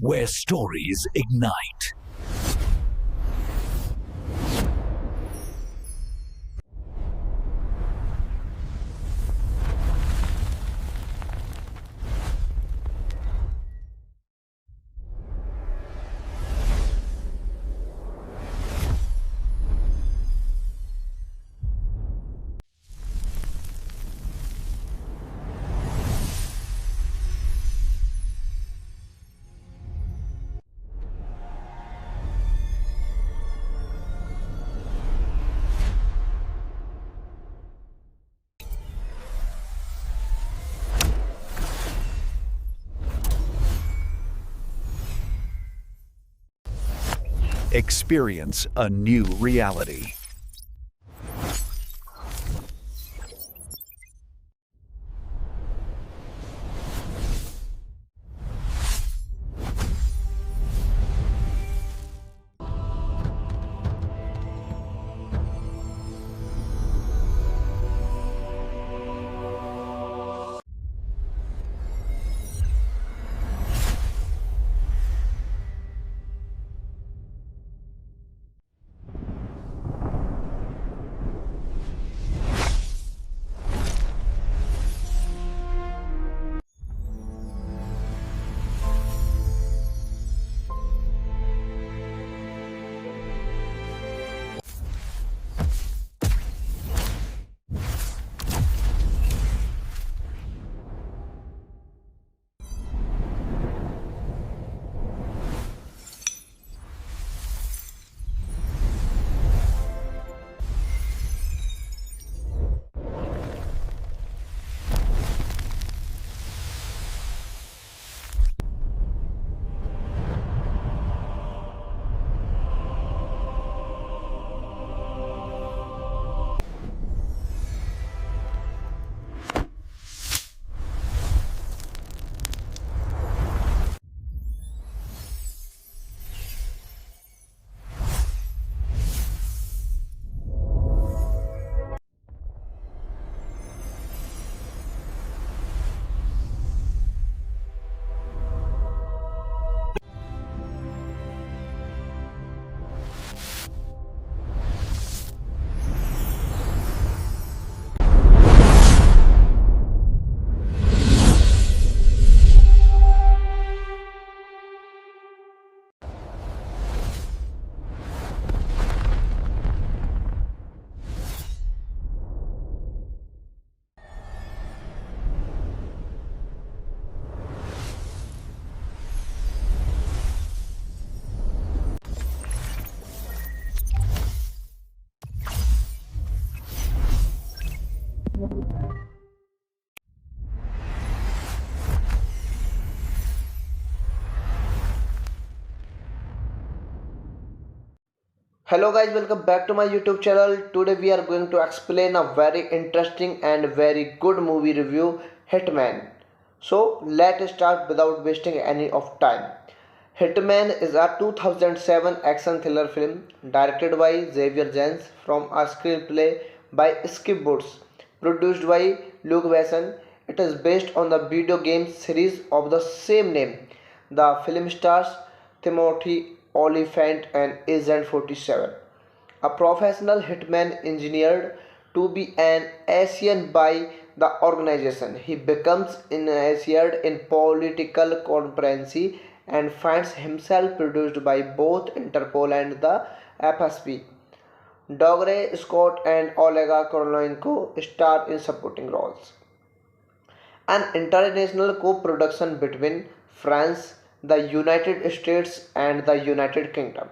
where stories ignite. Experience a new reality. Hello guys, welcome back to my YouTube channel. Today we are going to explain a very interesting and very good movie review, Hitman. So let's start without wasting any of time. Hitman is a 2007 action thriller film directed by Xavier Jens from a screenplay by Skip Woods, produced by Luke Besson. It is based on the video game series of the same name. The film stars Timothy Olyphant and Agent 47, a professional hitman engineered to be an Asian by the organization. He becomes initiated in political conspiracy and finds himself produced by both Interpol and the FSB. Dougray Scott and Olega Korolenko star in supporting roles. An international co-production between France, the United States and the United Kingdom.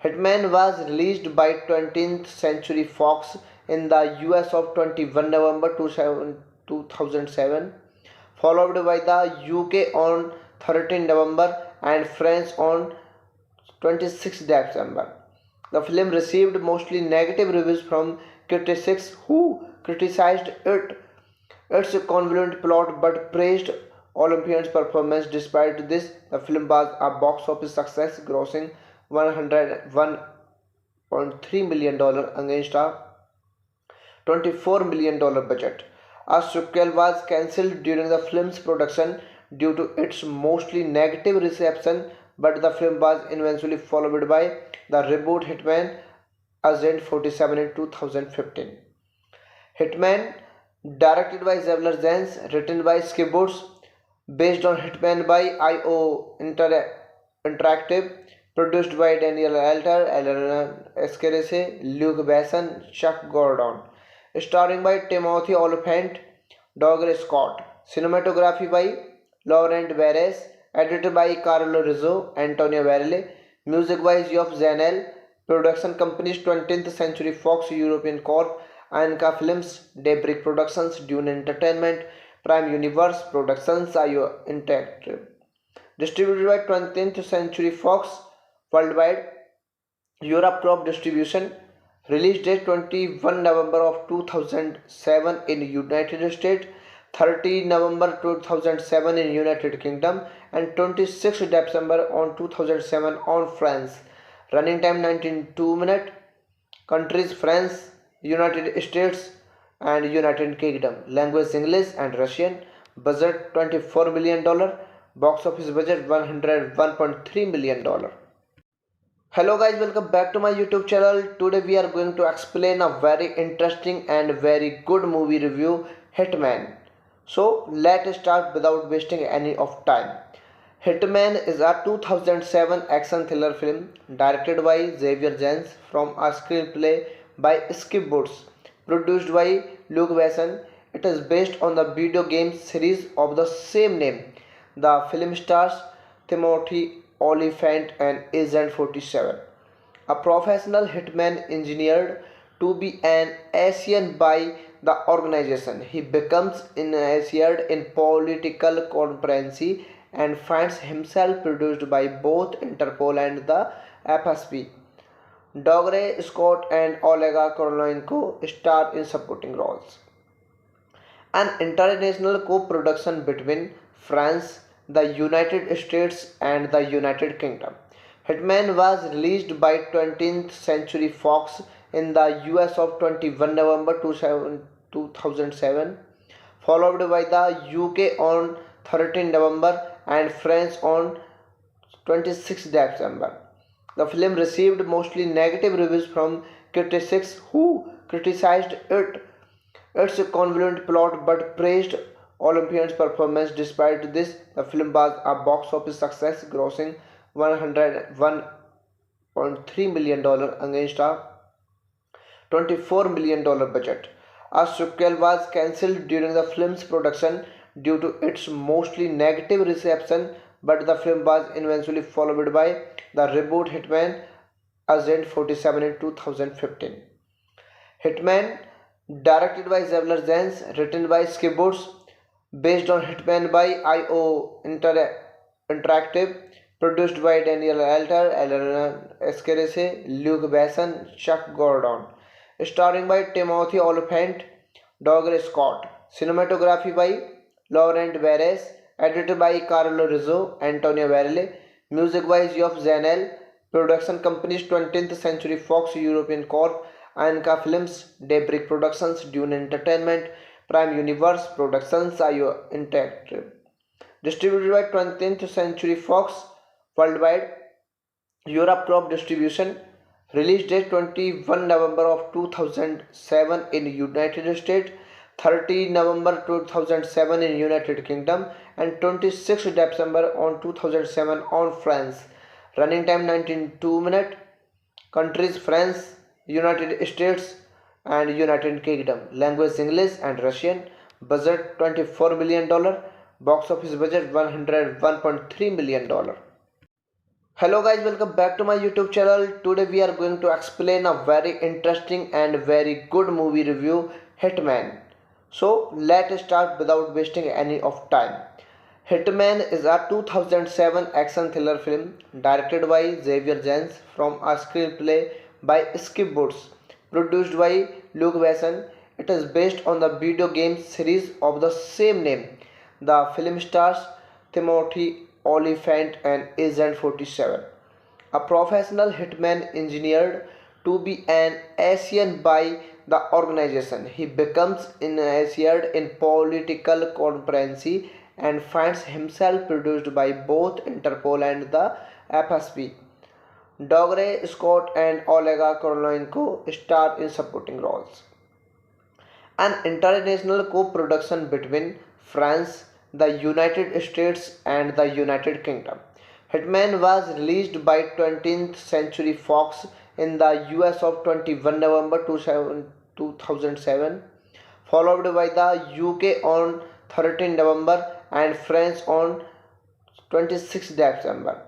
Hitman was released by 20th Century Fox in the US of 21 November 2007, followed by the UK on 13 November and France on 26 December. The film received mostly negative reviews from critics who criticized its convoluted plot but praised Olympian's performance. Despite this, the film was a box office success, grossing $101.3 million against a $24 million budget. A sequel was cancelled during the film's production due to its mostly negative reception but the film was eventually followed by the reboot Hitman Agent 47 in 2015. Hitman, directed by Xavier Zens, written by Skip Woods, based on Hitman by Interactive, produced by Daniel Alter, Alan Escarese, Luke Besson, Chuck Gordon, starring by Timothy Olyphant, Douglas Scott, cinematography by Laurent Barres, edited by Carlo Rizzo, Antonio Varela, music by Geoff Zanel, production companies 20th Century Fox European Corp, Anka Films, Daybreak Productions, Dune Entertainment, Prime Universe Productions, IO Interactive. Distributed by 20th Century Fox worldwide, Europe Crop Distribution. Release date 21 November of 2007 in United States, 30 November 2007 in United Kingdom, and 26 December on 2007 on France. Running time 92 minutes. Countries France, United States, and United Kingdom. Language English and Russian. Budget $24 million. Box office budget $101.3 million. Hello guys, welcome back to my YouTube channel. Today we are going to explain a very interesting and very good movie review, Hitman. So let's start without wasting any of time. Hitman is a 2007 action thriller film directed by Xavier Zens from a screenplay by Skip Woods, produced by Luke Besson. It is based on the video game series of the same name. The film stars Timothy Olyphant and Agent 47, a professional hitman engineered to be an Asian by the organization. He becomes initiated in political conspiracy and finds himself produced by both Interpol and the FSB. Dougray Scott and Olega Korolenko star in supporting roles. An international co-production between France, the United States, and the United Kingdom. Hitman was released by 20th Century Fox in the US of 21 November 2007, followed by the UK on 13 November and France on 26 December. The film received mostly negative reviews from critics who criticized its convoluted plot but praised Olympian's performance. Despite this, the film was a box office success, grossing $101.3 million against a $24 million budget. A sequel was cancelled during the film's production due to its mostly negative reception, but the film was eventually followed by the reboot Hitman Agent 47 in 2015. Hitman, directed by Xavier Zens, written by Skip Woods, based on Hitman by Interactive, produced by Daniel Alter, Alan Escarese, Luke Besson, Chuck Gordon, starring by Timothy Olyphant, Douglas Scott, cinematography by Laurent Barres, edited by Carlo Rizzo, Antonio Varela, music by Geoff Zanel, production companies 20th Century Fox European Corp, Anka Films, Daybreak Productions, Dune Entertainment, Prime Universe Productions, IO Interactive. Distributed by 20th Century Fox worldwide, Europe Crop Distribution. Release date 21 November of 2007 in United States, 30 November 2007 in United Kingdom, and 26 December on 2007 on France. Running time 92 minutes. Countries France, United States, and United Kingdom. Language English and Russian. Budget $24 million. Box office budget $101.3 million. Hello guys, welcome back to my YouTube channel. Today we are going to explain a very interesting and very good movie review, Hitman. So let's start without wasting any of time. Hitman is a 2007 action thriller film directed by Xavier Zens from a screenplay by Skip Woods, produced by Luke Besson. It is based on the video game series of the same name. The film stars Timothy Olyphant and Agent 47, a professional hitman engineered to be an Asian by the organization. He becomes initiated in political conspiracy and finds himself produced by both Interpol and the FSP. Dougray Scott and Olega Korolenko star in supporting roles. An international co-production between France, the United States and the United Kingdom. Hitman was released by 20th Century Fox in the US of 21 November 2007, followed by the UK on 13 November and France on 26 December.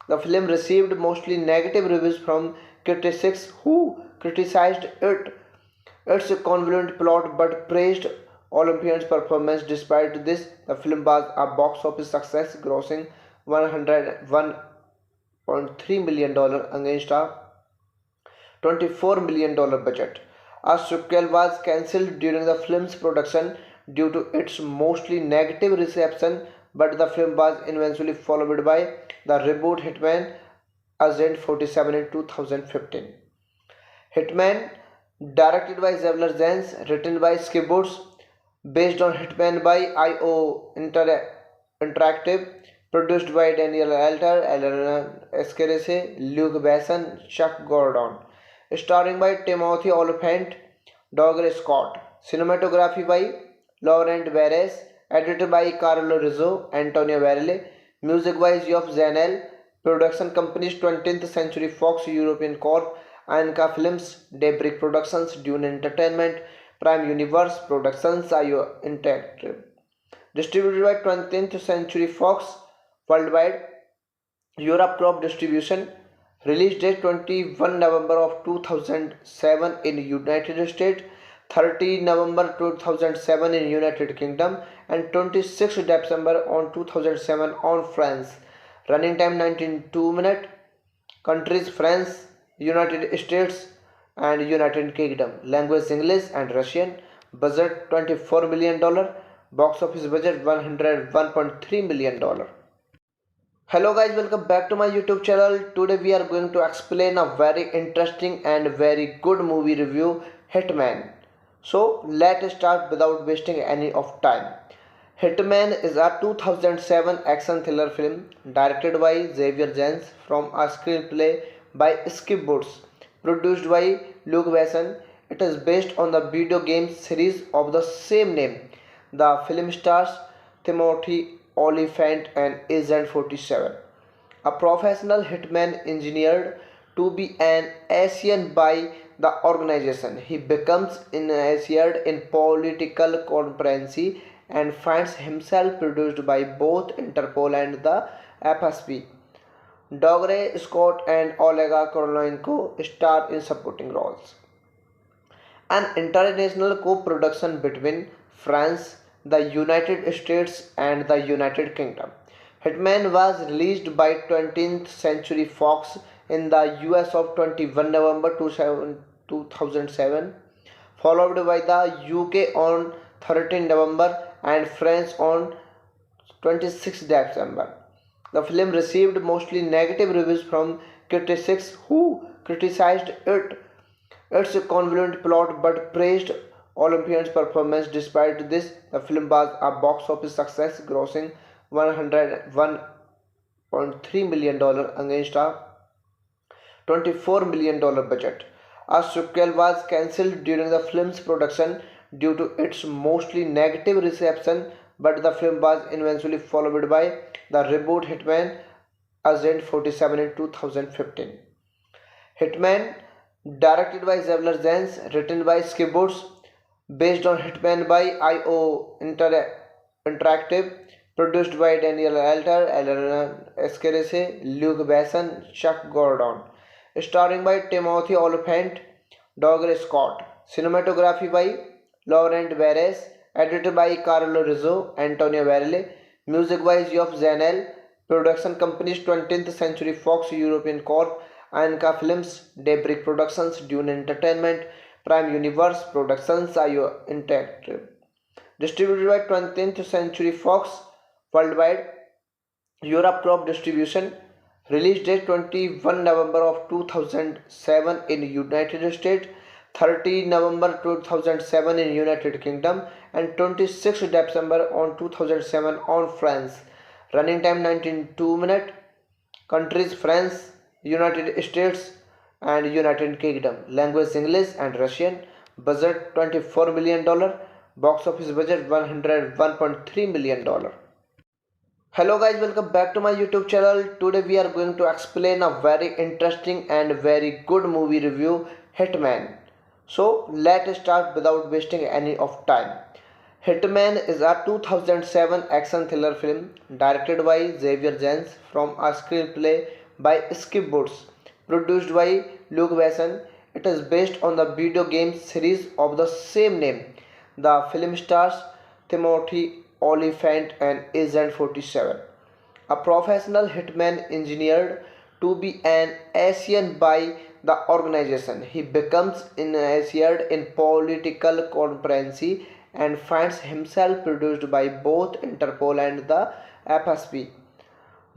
The film received mostly negative reviews from critics who criticized its convoluted plot but praised Olympian's performance. Despite this, the film was a box office success, grossing $101.3 million against a $24 million budget. A sequel was cancelled during the film's production due to its mostly negative reception, but the film was eventually followed by the reboot Hitman Agent 47 in 2015. Hitman, directed by Xavier Jens, written by Skip Woods, based on Hitman by IO Interactive, produced by Daniel Alter, Elena Escarese, Luke Besson, Chuck Gordon, starring by Timothy Olyphant, Dougray Scott, cinematography by Laurent Barres, edited by Carlo Rizzo, Antonio Varela, music by Geoff Zanel, production companies 20th Century Fox European Corp, Anka Films, Daybreak Productions, Dune Entertainment, Prime Universe Productions, IO Interactive. Distributed by 20th Century Fox worldwide, Europe Crop Distribution. Release date 21 November of 2007 in United States, 30 November 2007 in United Kingdom, and 26 December on 2007 on France. Running time 92 minutes. Countries France, United States and United Kingdom. Language English and Russian. Budget $24 million. Box office budget $101.3 million. Hello guys, welcome back to my YouTube channel. Today we are going to explain a very interesting and very good movie review, Hitman. So let's start without wasting any of time. Hitman is a 2007 action thriller film directed by Xavier Jens from a screenplay by Skip Woods, produced by Luke Besson. It is based on the video game series of the same name. The film stars Timothy Olyphant and Agent 47, a professional hitman engineered to be an Asian by the organization. He becomes initiated in political conspiracy and finds himself produced by both Interpol and the FSB. Dougray Scott and Olega Korolenko star in supporting roles. An international co-production between France, the United States and the United Kingdom. Hitman was released by 20th Century Fox in the US of 21 November 2007, followed by the UK on 13 November and France on 26 December. The film received mostly negative reviews from critics who criticized its convoluted plot but praised Olympian's performance. Despite this, the film was a box office success, grossing $101.3 million against a $24 million budget. A sequel was cancelled during the film's production due to its mostly negative reception, but the film was eventually followed by the reboot Hitman Agent 47 in 2015. Hitman, directed by Xavier Jens, written by Skip Woods, based on Hitman by IO Interactive, produced by Daniel Alter, Elena Escarese, Luke Besson, Chuck Gordon, starring by Timothy Olyphant, Dougray Scott, cinematography by Laurent Barres, edited by Carlo Rizzo, Antonio Varela, music by Geoff Zanel, production companies 20th Century Fox European Corp, Anka Films, Daybreak Productions, Dune Entertainment, Prime Universe Productions, IO Interactive. Distributed by 20th Century Fox worldwide, Europe Crop Distribution. Release date 21 November of 2007 in United States, 30 November 2007 in United Kingdom, and 26 December on 2007 on France. Running time 92 minutes. Countries France, United States and United Kingdom. Language English and Russian. Budget $24 million. Box office budget $101.3 million. Hello guys, welcome back to my YouTube channel. Today we are going to explain a very interesting and very good movie review, Hitman. So let's start without wasting any of time. Hitman is a 2007 action thriller film directed by Xavier Jens from a screenplay by Skip Woods, produced by Luke Besson. It is based on the video game series of the same name. The film stars Timothy Olyphant and Agent 47, a professional hitman engineered to be an Asian by the organization. He becomes initiated in political conspiracy and finds himself produced by both Interpol and the FSB.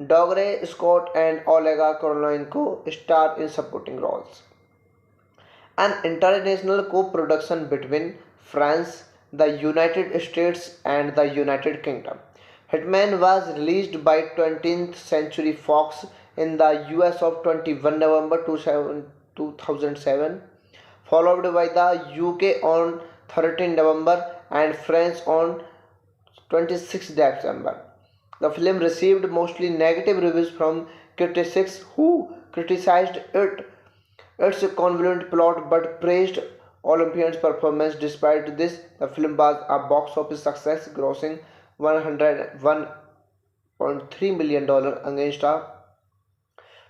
Dougray Scott and Olega Korolenko star in supporting roles. An international co-production between France, the United States and the United Kingdom. Hitman was released by 20th Century Fox in the US of 21 November 2007, followed by the UK on 13 November and France on 26 December. The film received mostly negative reviews from critics who criticized its convoluted plot but praised Olympian's performance. Despite this, the film was a box office success, grossing $101.3 million against a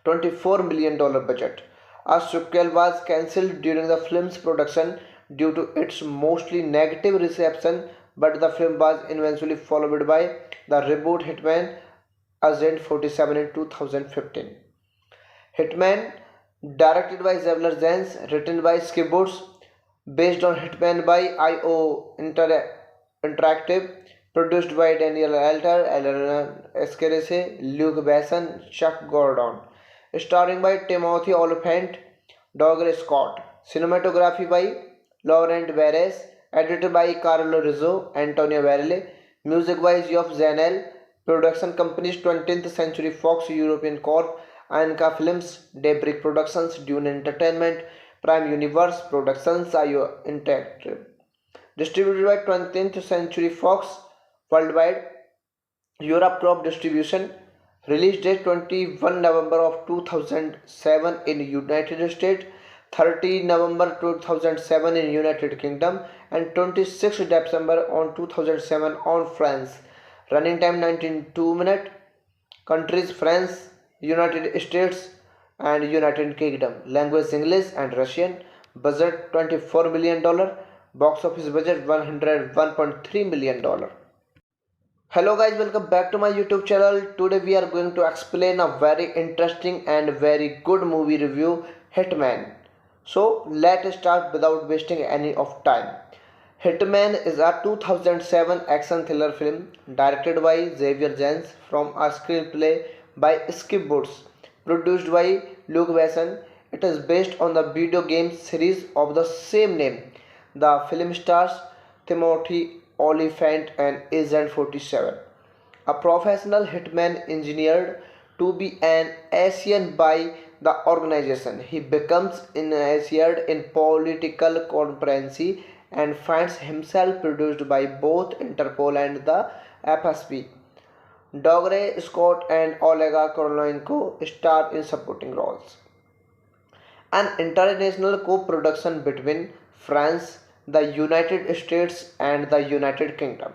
$24 million budget. A sequel was cancelled during the film's production due to its mostly negative reception, but the film was eventually followed by the reboot Hitman Agent 47 in 2015. Hitman, directed by Xavier Jens, written by Skip Woods, based on Hitman by IO Interactive, produced by Daniel Alter, Elena Escarese, Luke Besson, Chuck Gordon, starring by Timothy Olyphant, Dougray Scott, cinematography by Laurent Perez, edited by Carlo Rizzo, Antonio Varela, music by Geoff Zanel, production companies 20th Century Fox European Corp, Anka Films, Daybreak Productions, Dune Entertainment, Prime Universe Productions, IO Interactive. Distributed by 20th Century Fox worldwide, Europe Crop Distribution. Release date 21 November of 2007 in United States, 30 November 2007 in United Kingdom and 26 December on 2007 on France. Running time 92 minutes. Countries France, United States and United Kingdom. Language English and Russian. Budget $24 million. Box office budget $101.3 million. Hello guys, welcome back to my YouTube channel. Today we are going to explain a very interesting and very good movie review, Hitman. So let's start without wasting any of time. Hitman is a 2007 action thriller film directed by Xavier Jens from a screenplay by Skip Woods, produced by Luke Besson. It is based on the video game series of the same name. The film stars Timothy Olyphant and Agent 47, a professional hitman engineered to be an Asian by the organization. He becomes initiated in political conspiracy and finds himself produced by both Interpol and the FSB. Dougray Scott and Olega Korolenko star in supporting roles. An international co-production between France, the United States and the United Kingdom.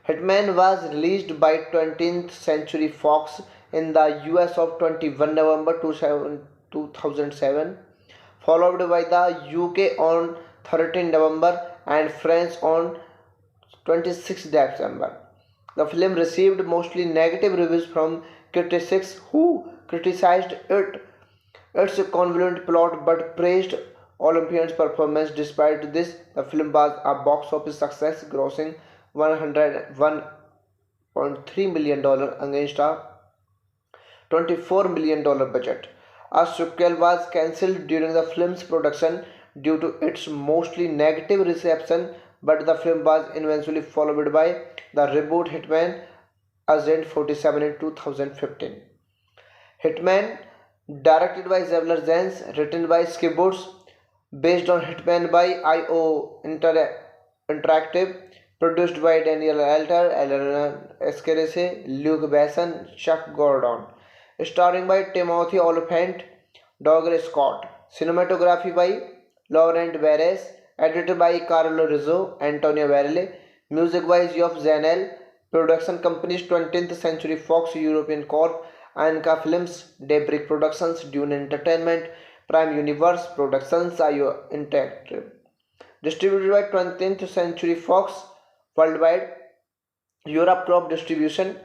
Hitman was released by 20th Century Fox in the US of 21 November 2007, followed by the UK on 13 November and France on 26 December. The film received mostly negative reviews from critics who criticized its convoluted plot but praised Olympian's performance. Despite this, the film was a box office success, grossing $101.3 million against a $24 million budget. A sequel was cancelled during the film's production due to its mostly negative reception, but the film was eventually followed by the reboot Hitman Agent 47 in 2015. Hitman, directed by Xavier Zens, written by Skibboots, based on Hitman by Interactive, produced by Daniel Alter, Eleanor Escarese, Luke Besson, Chuck Gordon, starring by Timothy Olyphant, Douglas Scott, cinematography by Laurent Perez, edited by Carlo Rizzo, Antonio Varela, music by Geoff Zanel, production companies 20th Century Fox European Corp, Anka Films, Daybreak Productions, Dune Entertainment, Prime Universe Productions, IO Interactive. Distributed by 20th Century Fox worldwide, Europe Crop Distribution.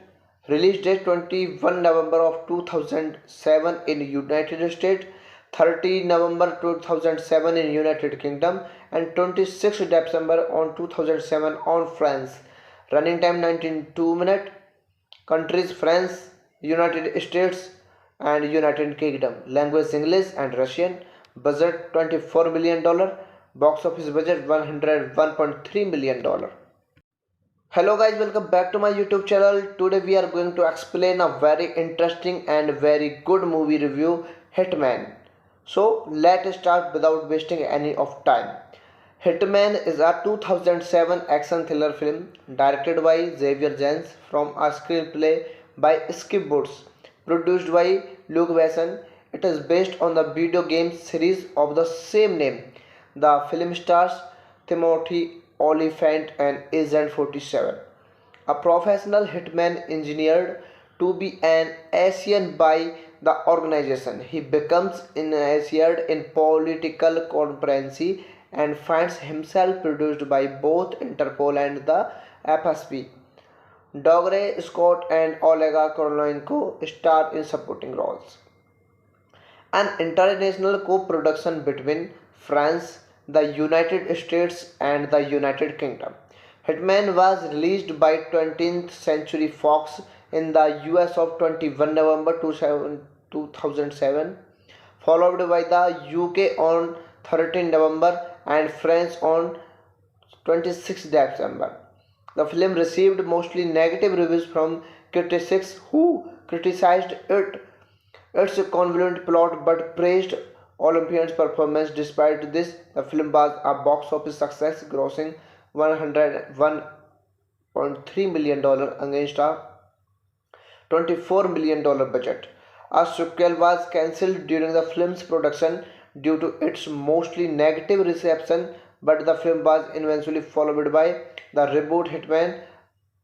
Release date 21 November of 2007 in United States, 30 November 2007 in United Kingdom, and 26 December on 2007 on France. Running time 92 minutes. Countries France, United States, and United Kingdom. Language English and Russian. Budget $24 million. Box office budget $101.3 million. Hello guys, welcome back to my YouTube channel. Today we are going to explain a very interesting and very good movie review, Hitman. So let's start without wasting any of time. Hitman is a 2007 action thriller film directed by Xavier Zens from a screenplay by Skip Boots, produced by Luke Besson. It is based on the video game series of the same name. The film stars Timothy Olyphant and Agent 47, a professional hitman engineered to be an Asian by the organization. He becomes initiated in political conspiracy and finds himself produced by both Interpol and the FSB. Dougray Scott and Olega Korolenko star in supporting roles. An international co-production between France, the United States, and the United Kingdom. Hitman was released by 20th Century Fox in the US of 21 November 2007, followed by the UK on 13 November and France on 26 December. The film received mostly negative reviews from critics who criticized its convoluted plot but praised Olympian's performance. Despite this, the film was a box office success, grossing $101.3 million against a $24 million budget. A sequel was cancelled during the film's production due to its mostly negative reception, but the film was eventually followed by the reboot Hitman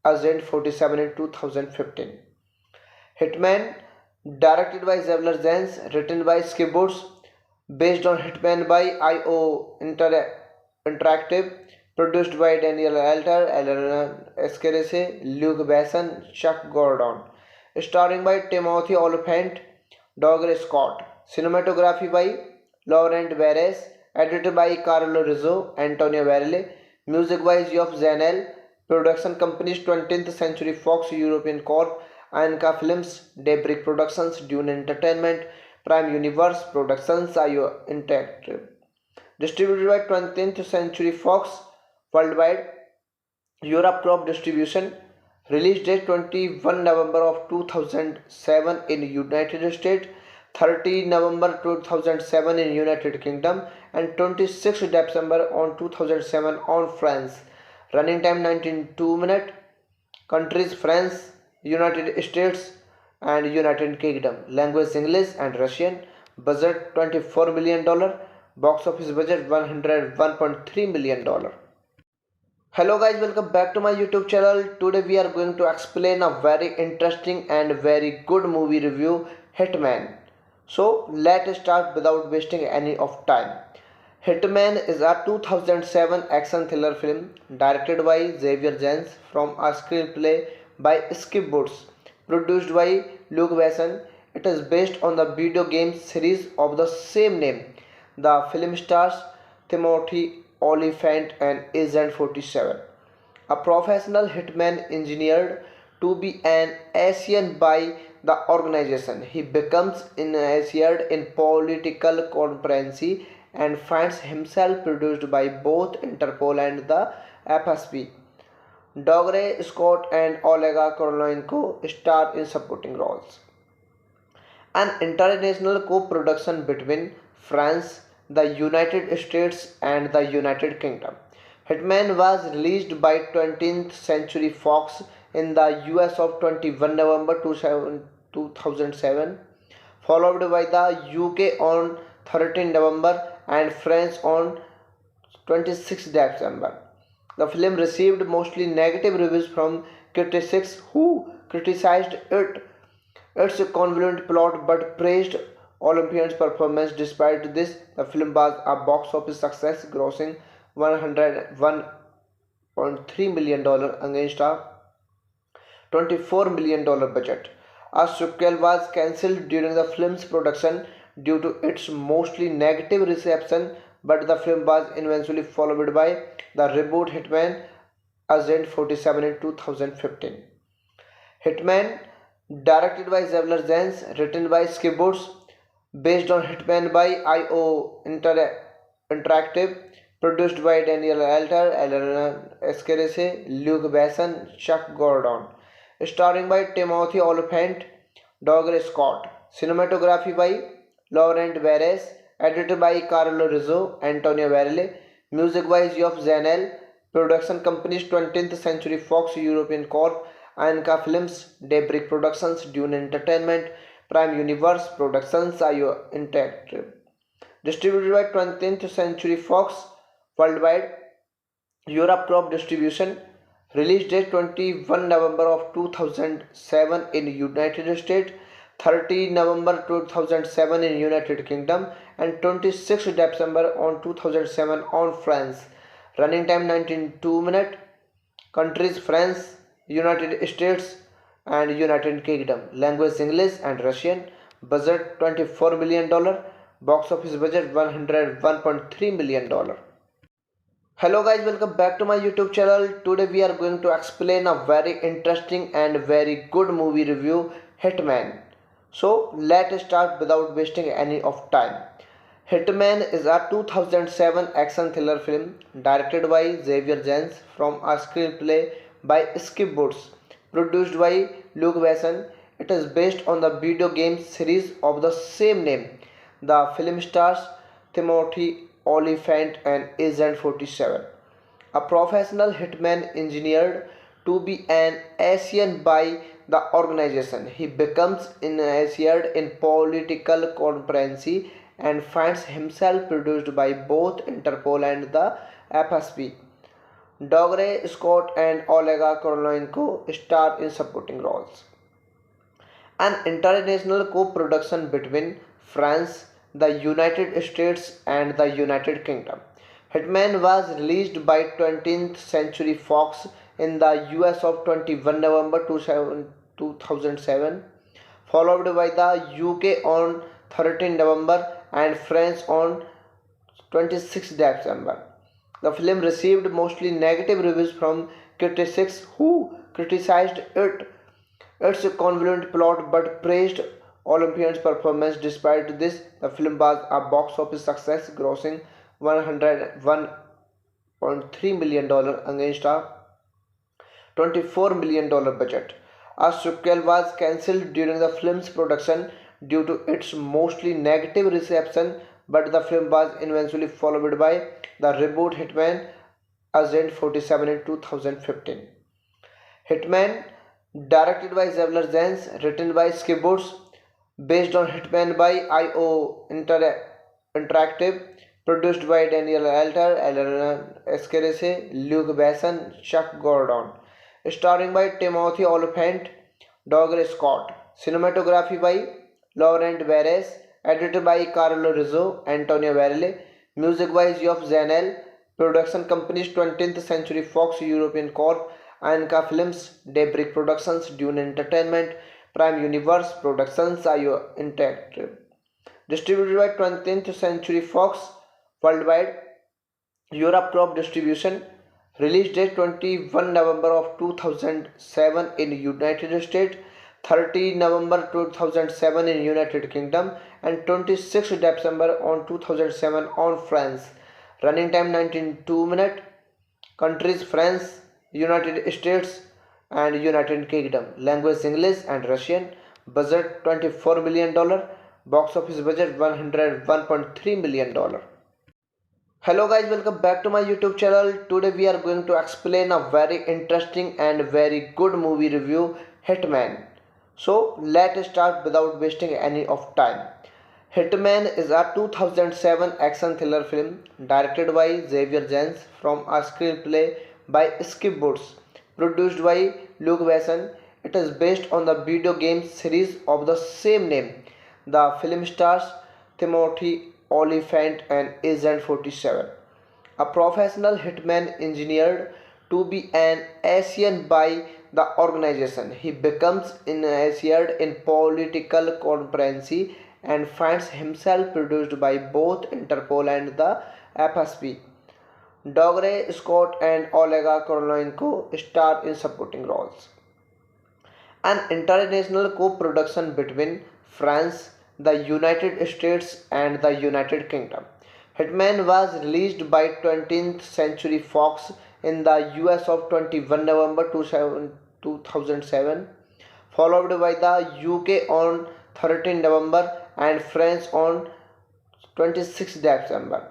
Agent 47 in 2015. Hitman, directed by Xavier Zens, written by Skip Boots, based on Hitman by Interactive, produced by Daniel Alter, Eleanor Escarese, Luke Besson, Chuck Gordon, starring by Timothy Olyphant, Douglas Scott, cinematography by Laurent Perez, edited by Carlo Rizzo, Antonio Varela, music by Geoff Zanel, production companies 20th Century Fox European Corp, Anka Films, Daybreak Productions, Dune Entertainment, Prime Universe Productions, IO Interactive. Distributed by 20th Century Fox worldwide, Europe Crop Distribution. Release date 21 November of 2007 in United States, 30 November 2007 in United Kingdom, and 26 December on 2007 on France. Running time 92 minutes. Countries France, United States, and United Kingdom. Language English and Russian. Budget $24 million. Box office budget $101.3 million. Hello guys, welcome back to my YouTube channel. Today we are going to explain a very interesting and very good movie review, Hitman. So let's start without wasting any of time. Hitman is a 2007 action thriller film directed by Xavier Zens from a screenplay by Skip Boots, produced by Luke Besson. It is based on the video game series of the same name. The film stars Timothy Olyphant and Agent 47, a professional hitman engineered to be an Asian by the organization. He becomes initiated in political conspiracy and finds himself produced by both Interpol and the FSB. Dougray Scott and Olega Korolenko star in supporting roles. an international co-production between France, the United States and the United Kingdom. Hitman was released by 20th Century Fox in the US of 21 November 2007, followed by the UK on 13 November and France on 26 December. The film received mostly negative reviews from critics who criticized its convoluted plot but praised Olympian's performance. Despite this, the film was a box office success, grossing $101.3 million against a $24 million budget. A sequel was cancelled during the film's production due to its mostly negative reception, but the film was eventually followed by the reboot Hitman Agent 47 in 2015. Hitman, directed by Xavier Zens, written by Skip Woods, based on Hitman by IO Interactive, produced by Daniel Alter, Eleanor Escarese, Luke Besson, Chuck Gordon, starring by Timothy Olyphant, Douglas Scott, cinematography by Laurent Perez, edited by Carlo Rizzo, Antonio Varela, music by Geoff Zanel, production companies 20th Century Fox European Corp, Anka Films, Daybreak Productions, Dune Entertainment, Prime Universe Productions, IO Interactive. Distributed by 20th Century Fox worldwide, Europe Crop Distribution. Release date 21 November of 2007 in United States, 30 November 2007 in United Kingdom, and 26 December on 2007 on France. Running time 19 minutes. Countries France, United States and United Kingdom. Language English and Russian. Budget $24 million. Box office budget $101.3 million. Hello guys, welcome back to my YouTube channel. Today we are going to explain a very interesting and very good movie review, Hitman. So let's start without wasting any of time. Hitman is a 2007 action thriller film directed by Xavier Zens from a screenplay by Skip Woods, produced by Luke Besson. It is based on the video game series of the same name. The film stars Timothy Olyphant and Agent 47, a professional hitman engineered to be an Asian by the organization. He becomes initiated in political conspiracy and finds himself produced by both Interpol and the FSB. Dougray Scott and Olega Korolenko star in supporting roles. An international co-production between France, the United States and the United Kingdom. Hitman was released by 20th Century Fox in the US of 21 November 2007, followed by the UK on 13 November and France on 26 December. The film received mostly negative reviews from critics who criticized its convoluted plot but praised Olympian's performance. Despite this, the film was a box office success, grossing $101.3 million against a $24 million budget. A sequel was cancelled during the film's production due to its mostly negative reception, but the film was eventually followed by the reboot Hitman Agent 47 in 2015. Hitman, directed by Xavier Zens, written by Skip Woods, based on Hitman by IO Interactive, produced by Daniel Alter, Eleanor Escarese, Luke Besson, Chuck Gordon, starring by Timothy Olyphant, Douglas Scott, cinematography by Laurent Perez, edited by Carlo Rizzo, Antonio Varela, music by Geoff Zanel, production companies 20th Century Fox European Corp, Anka Films, Daybreak Productions, Dune Entertainment, Prime Universe Productions, IO Interactive. Distributed by 20th Century Fox worldwide, Europe Crop Distribution. Release date 21 November of 2007 in United States, 30 November 2007 in United Kingdom, and 26 December on 2007 on France. Running time 19 minutes. Countries France, United States and United Kingdom. Language English and Russian. Budget $24 million. Box office budget $101.3 million. Hello guys, welcome back to my YouTube channel. Today we are going to explain a very interesting and very good movie review, Hitman. So let's start without wasting any of time. Hitman is a 2007 action thriller film directed by Xavier Jens from a screenplay by Skip Woods, produced by Luke Besson. It is based on the video game series of the same name. The film stars Timothy Olyphant and Agent 47, a professional hitman engineered to be an Asian by the organization. He becomes initiated in political conspiracy and finds himself produced by both Interpol and the FSB. Dougray Scott and Olega Korolenko star in supporting roles. An international co-production between France, the United States and the United Kingdom. Hitman was released by 20th Century Fox in the US of 21 November 2007, followed by the UK on 13 November and France on 26 December.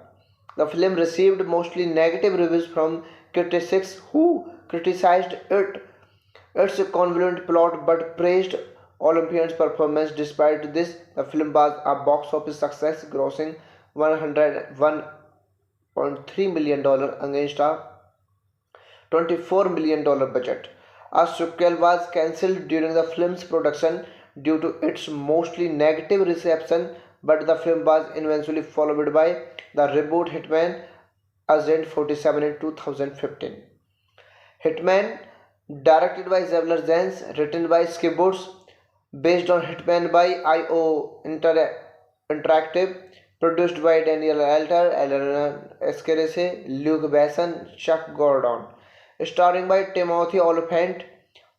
The film received mostly negative reviews from critics who criticized its convoluted plot but praised Olympian's performance. Despite this, the film was a box office success, grossing $101.3 million against a $24 million budget. A sequel was cancelled during the film's production due to its mostly negative reception, but the film was eventually followed by the reboot Hitman Agent 47 in 2015. Hitman, directed by Xavier Jens, written by Skip Woods, based on Hitman by IO Interactive, produced by Daniel Elter, Eleanor Escarese, Luke Besson, Chuck Gordon, starring by Timothy Olyphant,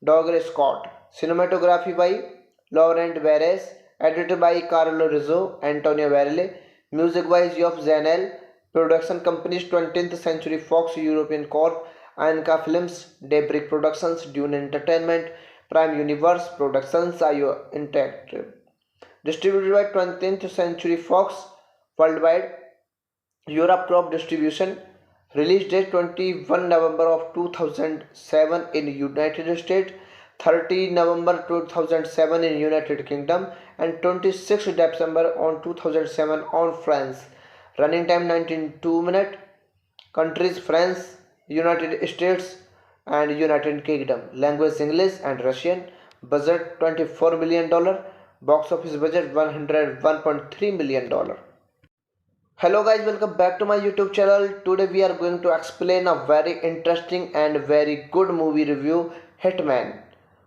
Dougray Scott, cinematography by Laurent Barres, edited by Carlo Rizzo, Antonio Varele, music by Geoff Zanel, production companies 20th Century Fox European Corp, Anka Films, Daybreak Productions, Dune Entertainment, Prime Universe Productions, IO Interactive. Distributed by 20th Century Fox worldwide, Europe Crop Distribution. Release date 21 November of 2007 in United States, 30 November 2007 in United Kingdom, and 26 December on 2007 on France. Running time 92 minutes. Countries France, United States and United Kingdom. Language English and Russian. Budget $24 million. Box office budget $101.3 million. Hello guys, welcome back to my YouTube channel. Today we are going to explain a very interesting and very good movie review, Hitman.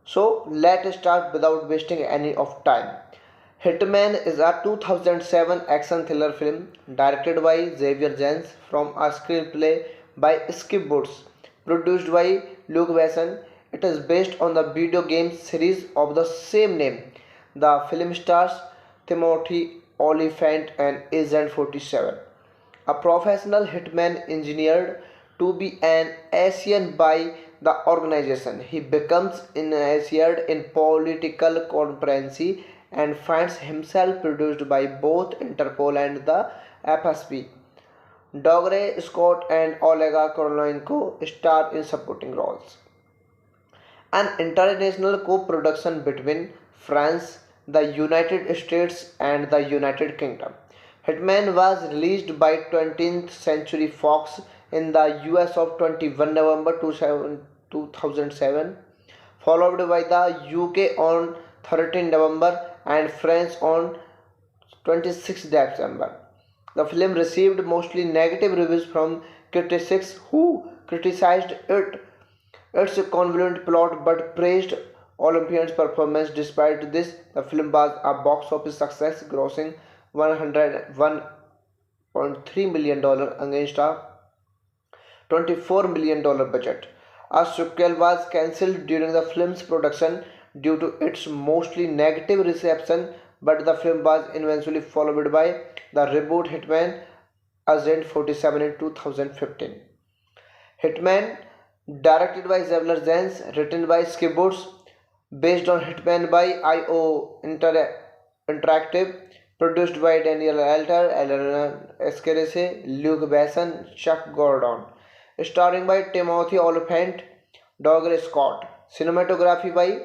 So let's start without wasting any of time. Hitman is a 2007 action thriller film directed by Xavier Jens from a screenplay by Skip Woods, produced by Luke Besson. It is based on the video game series of the same name. The film stars Timothy Olyphant and Agent 47, a professional hitman engineered to be an Asian by the organization. He becomes initiated in political conspiracy and finds himself produced by both Interpol and the FSB. Dougray Scott and Olega Korolenko star in supporting roles. An international co-production between France, the United States and the United Kingdom. Hitman was released by 20th Century Fox in the US of 21 November 2007, followed by the UK on 13 November and France on 26 December. The film received mostly negative reviews from critics who criticized its convoluted plot but praised Olympian's performance. Despite this, the film was a box office success, grossing $101.3 million against a $24 million budget. A sequel was cancelled during the film's production due to its mostly negative reception, but the film was eventually followed by the reboot Hitman Agent 47 in 2015. Hitman, directed by Xavier Jens, written by Skip Woods, based on Hitman by Interactive, produced by Daniel Alter, Elena Escarese, Luke Besson, Chuck Gordon, starring by Timothy Olyphant, Douglas Scott, cinematography by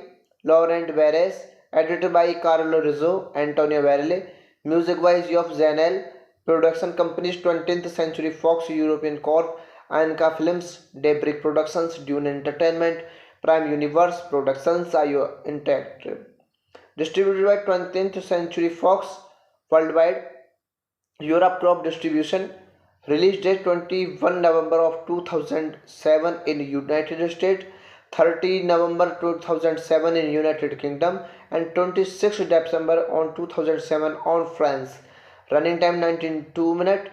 Laurent Perez, edited by Carlo Rizzo, Antonio Varela, music by Geoff Zanel, production companies 20th Century Fox European Corp, Anka Films, Daybreak Productions, Dune Entertainment, Prime Universe Productions, IO Interactive. Distributed by 20th Century Fox worldwide, Europe Crop Distribution. Release date 21 November of 2007 in United States, 30 November 2007 in United Kingdom, and 26 December on 2007 on France. Running time 92 minutes.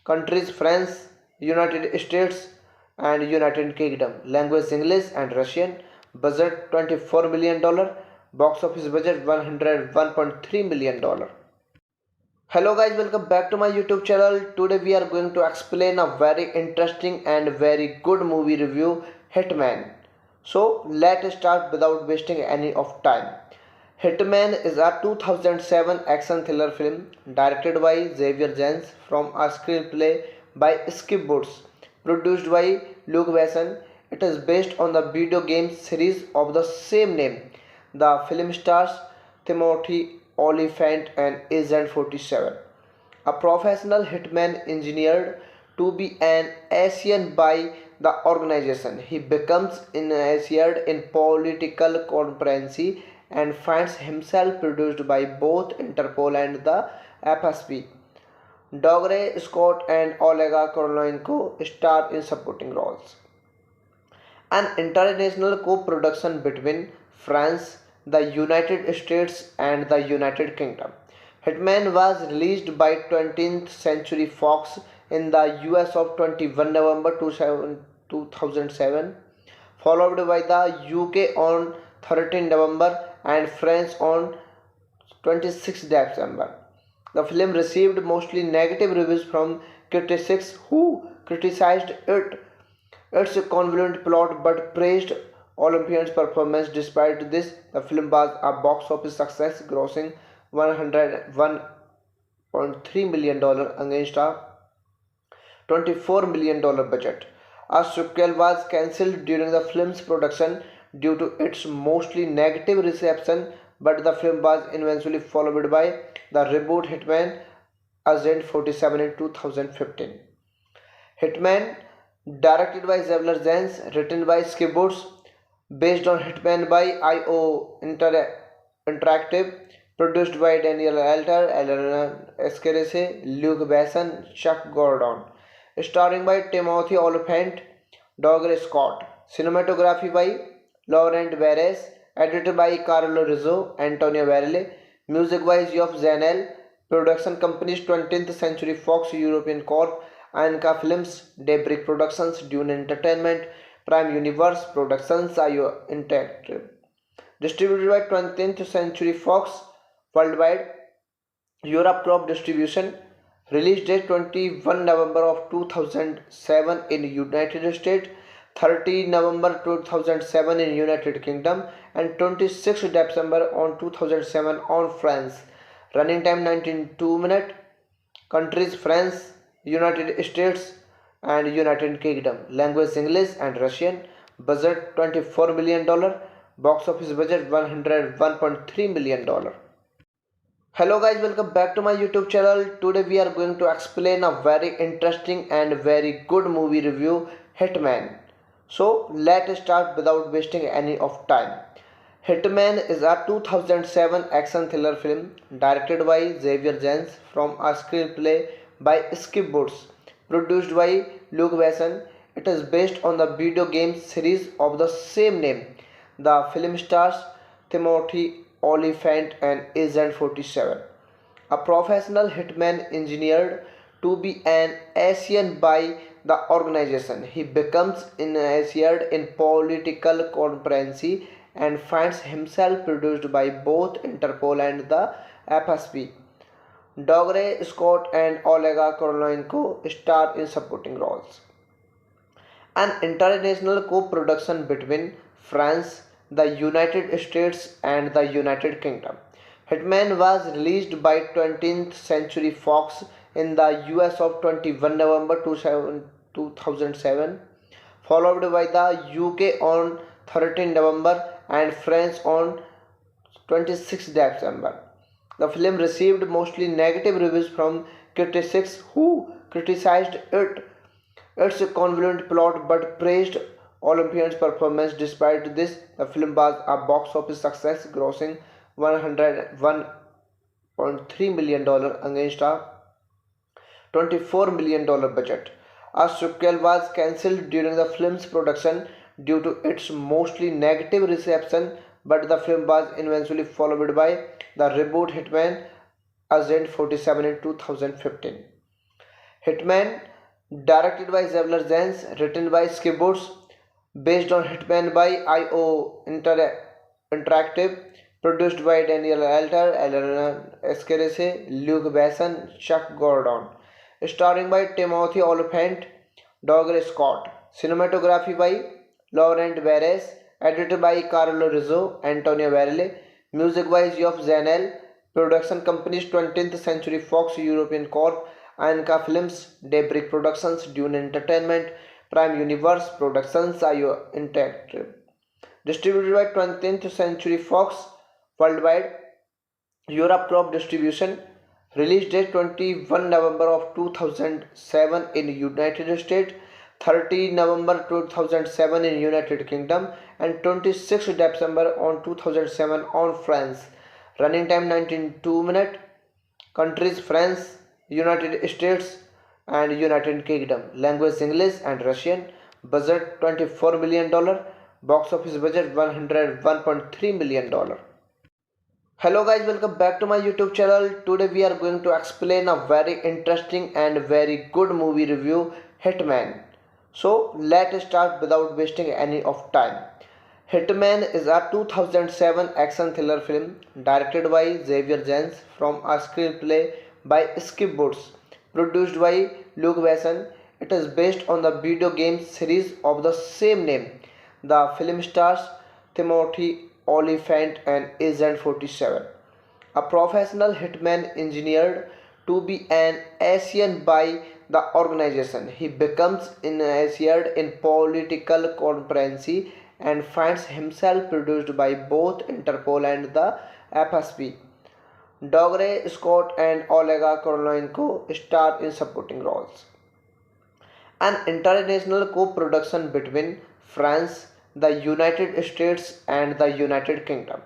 Countries France, United States, and United Kingdom. Language English and Russian. Budget $24 million. Box office budget $101.3 million. Hello guys, welcome back to my YouTube channel. Today we are going to explain a very interesting and very good movie review, Hitman. So let's start without wasting any of time. Hitman is a 2007 action thriller film directed by Xavier Jens from a screenplay by Skip Woods, produced by Luke Besson. It is based on the video game series of the same name. The film stars Timothy Olyphant and Agent 47, a professional hitman engineered to be an Asian by the organization. He becomes initiated in political conspiracy and finds himself produced by both Interpol and the FSB. Dougray Scott and Olega Korolenko star in supporting roles. An international co-production between France, the United States, and the United Kingdom. Hitman was released by 20th Century Fox in the US of 21 November 2007, followed by the UK on 13 November and France on 26 December. The film received mostly negative reviews from critics who criticized its convoluted plot but praised Olympian's performance. Despite this, the film was a box office success, grossing $101.3 million against a $24 million budget. A sequel was cancelled during the film's production due to its mostly negative reception, but the film was eventually followed by the reboot Hitman Agent 47 in 2015. Hitman, directed by Xavier Jens, written by Skip Woods, based on Hitman by Interactive, produced by Daniel Alter, Elena Escarese, Luke Besson, Chuck Gordon, starring by Timothy Olyphant, Douglas Scott, cinematography by Laurent Perez, edited by Carlo Rizzo, Antonio Varela, music by Geoff Zanel, production companies 20th Century Fox European Corp, Anka Films, Daybreak Productions, Dune Entertainment, Prime Universe Productions, IO Interactive. Distributed by 20th Century Fox worldwide, Europe Crop Distribution. Release date 21 November of 2007 in United States, 30 November 2007 in United Kingdom, and 26 December on 2007 on France. Running time 92 minutes. Countries France, United States, and United Kingdom. Language English and Russian. Budget $24 million. Box office budget $101.3 million. Hello guys, welcome back to my YouTube channel. Today we are going to explain a very interesting and very good movie review, Hitman. So let's start without wasting any of time. Hitman is a 2007 action thriller film directed by Xavier Jens from a screenplay by Skip Woods, produced by Luke Besson. It is based on the video game series of the same name. The film stars Timothy Olyphant and Agent 47, a professional hitman engineered to be an Asian by the organization. He becomes initiated in political conspiracy and finds himself produced by both Interpol and the FSB. Dougray Scott and Olega Korolenko star in supporting roles. An international co-production between France, the United States and the United Kingdom. Hitman was released by 20th Century Fox in the US of 21 November 2007, followed by the UK on 13 November and France on 26 December. The film received mostly negative reviews from critics who criticized its convoluted plot but praised Olympian's performance. Despite this, the film was a box office success, grossing $101.3 million against a $24 million budget. A sequel was cancelled during the film's production due to its mostly negative reception, but the film was eventually followed by the reboot Hitman Agent 47 in 2015. Hitman, directed by Xavier Jens, written by Skip Woods, based on Hitman by IO Interactive, produced by Daniel Alter, Elena Escarese, Luke Besson, Chuck Gordon, starring by Timothy Olyphant, Douglas Scott, cinematography by Laurent Barres, edited by Carlo Rizzo, Antonio Varela, music by Geoff Zanel, production companies 20th Century Fox European Corp, Anka Films, Daybreak Productions, Dune Entertainment, Prime Universe Productions, IO Interactive. Distributed by 20th Century Fox worldwide, Europe Crop Distribution. Release date 21 November of 2007 in United States, 30 November 2007 in United Kingdom, and 26 December on 2007 on France. Running time 92 minutes. Countries France, United States and United Kingdom. Language English and Russian. Budget $24 million. Box office budget $101.3 million. Hello guys, welcome back to my YouTube channel. Today we are going to explain a very interesting and very good movie review, Hitman. So let's start without wasting any of time. Hitman is a 2007 action thriller film directed by Xavier Jens from a screenplay by Skip Woods, produced by Luke Besson. It is based on the video game series of the same name. The film stars Timothy Olyphant and Agent 47, a professional hitman engineered to be an Asian by the organization. He becomes initiated in political conspiracy and finds himself produced by both Interpol and the FSB. Dougray Scott and Olega Korolenko star in supporting roles. An international co-production between France, the United States and the United Kingdom.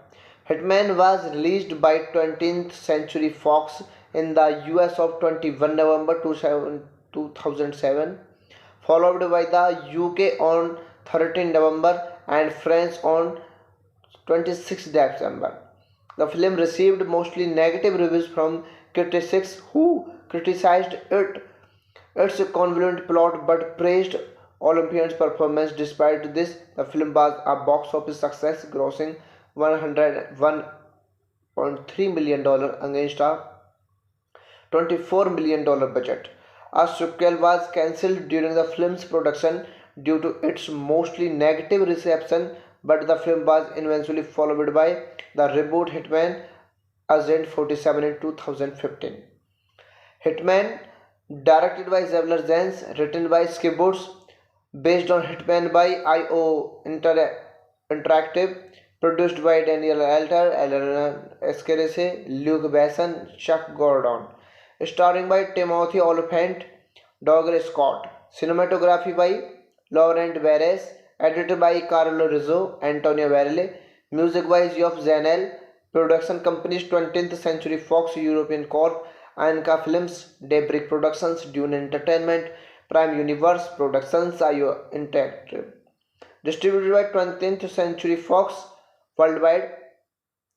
Hitman was released by 20th Century Fox in the US of 21 November 2007, followed by the UK on 13 November and France on 26 December. The film received mostly negative reviews from critics who criticized its convoluted plot but praised Olympian's performance. Despite this, the film was a box office success, grossing $101.3 million against a $24 million budget. A sequel was cancelled during the film's production due to its mostly negative reception, but the film was eventually followed by the reboot Hitman Agent 47 in 2015. Hitman, directed by Xavier Jens, written by Skip Woods, based on Hitman by IO Interactive, produced by Daniel Alter, Elena Escarese, Luke Besson, Chuck Gordon, starring by Timothy Olyphant, Douglas Scott, cinematography by Laurent Barres, edited by Carlo Rizzo, Antonio Varela, music by Geoff Zanel, production companies 20th Century Fox European Corp, Anka Films, Daybreak Productions, Dune Entertainment, Prime Universe Productions, IO Interactive. Distributed by 20th Century Fox worldwide,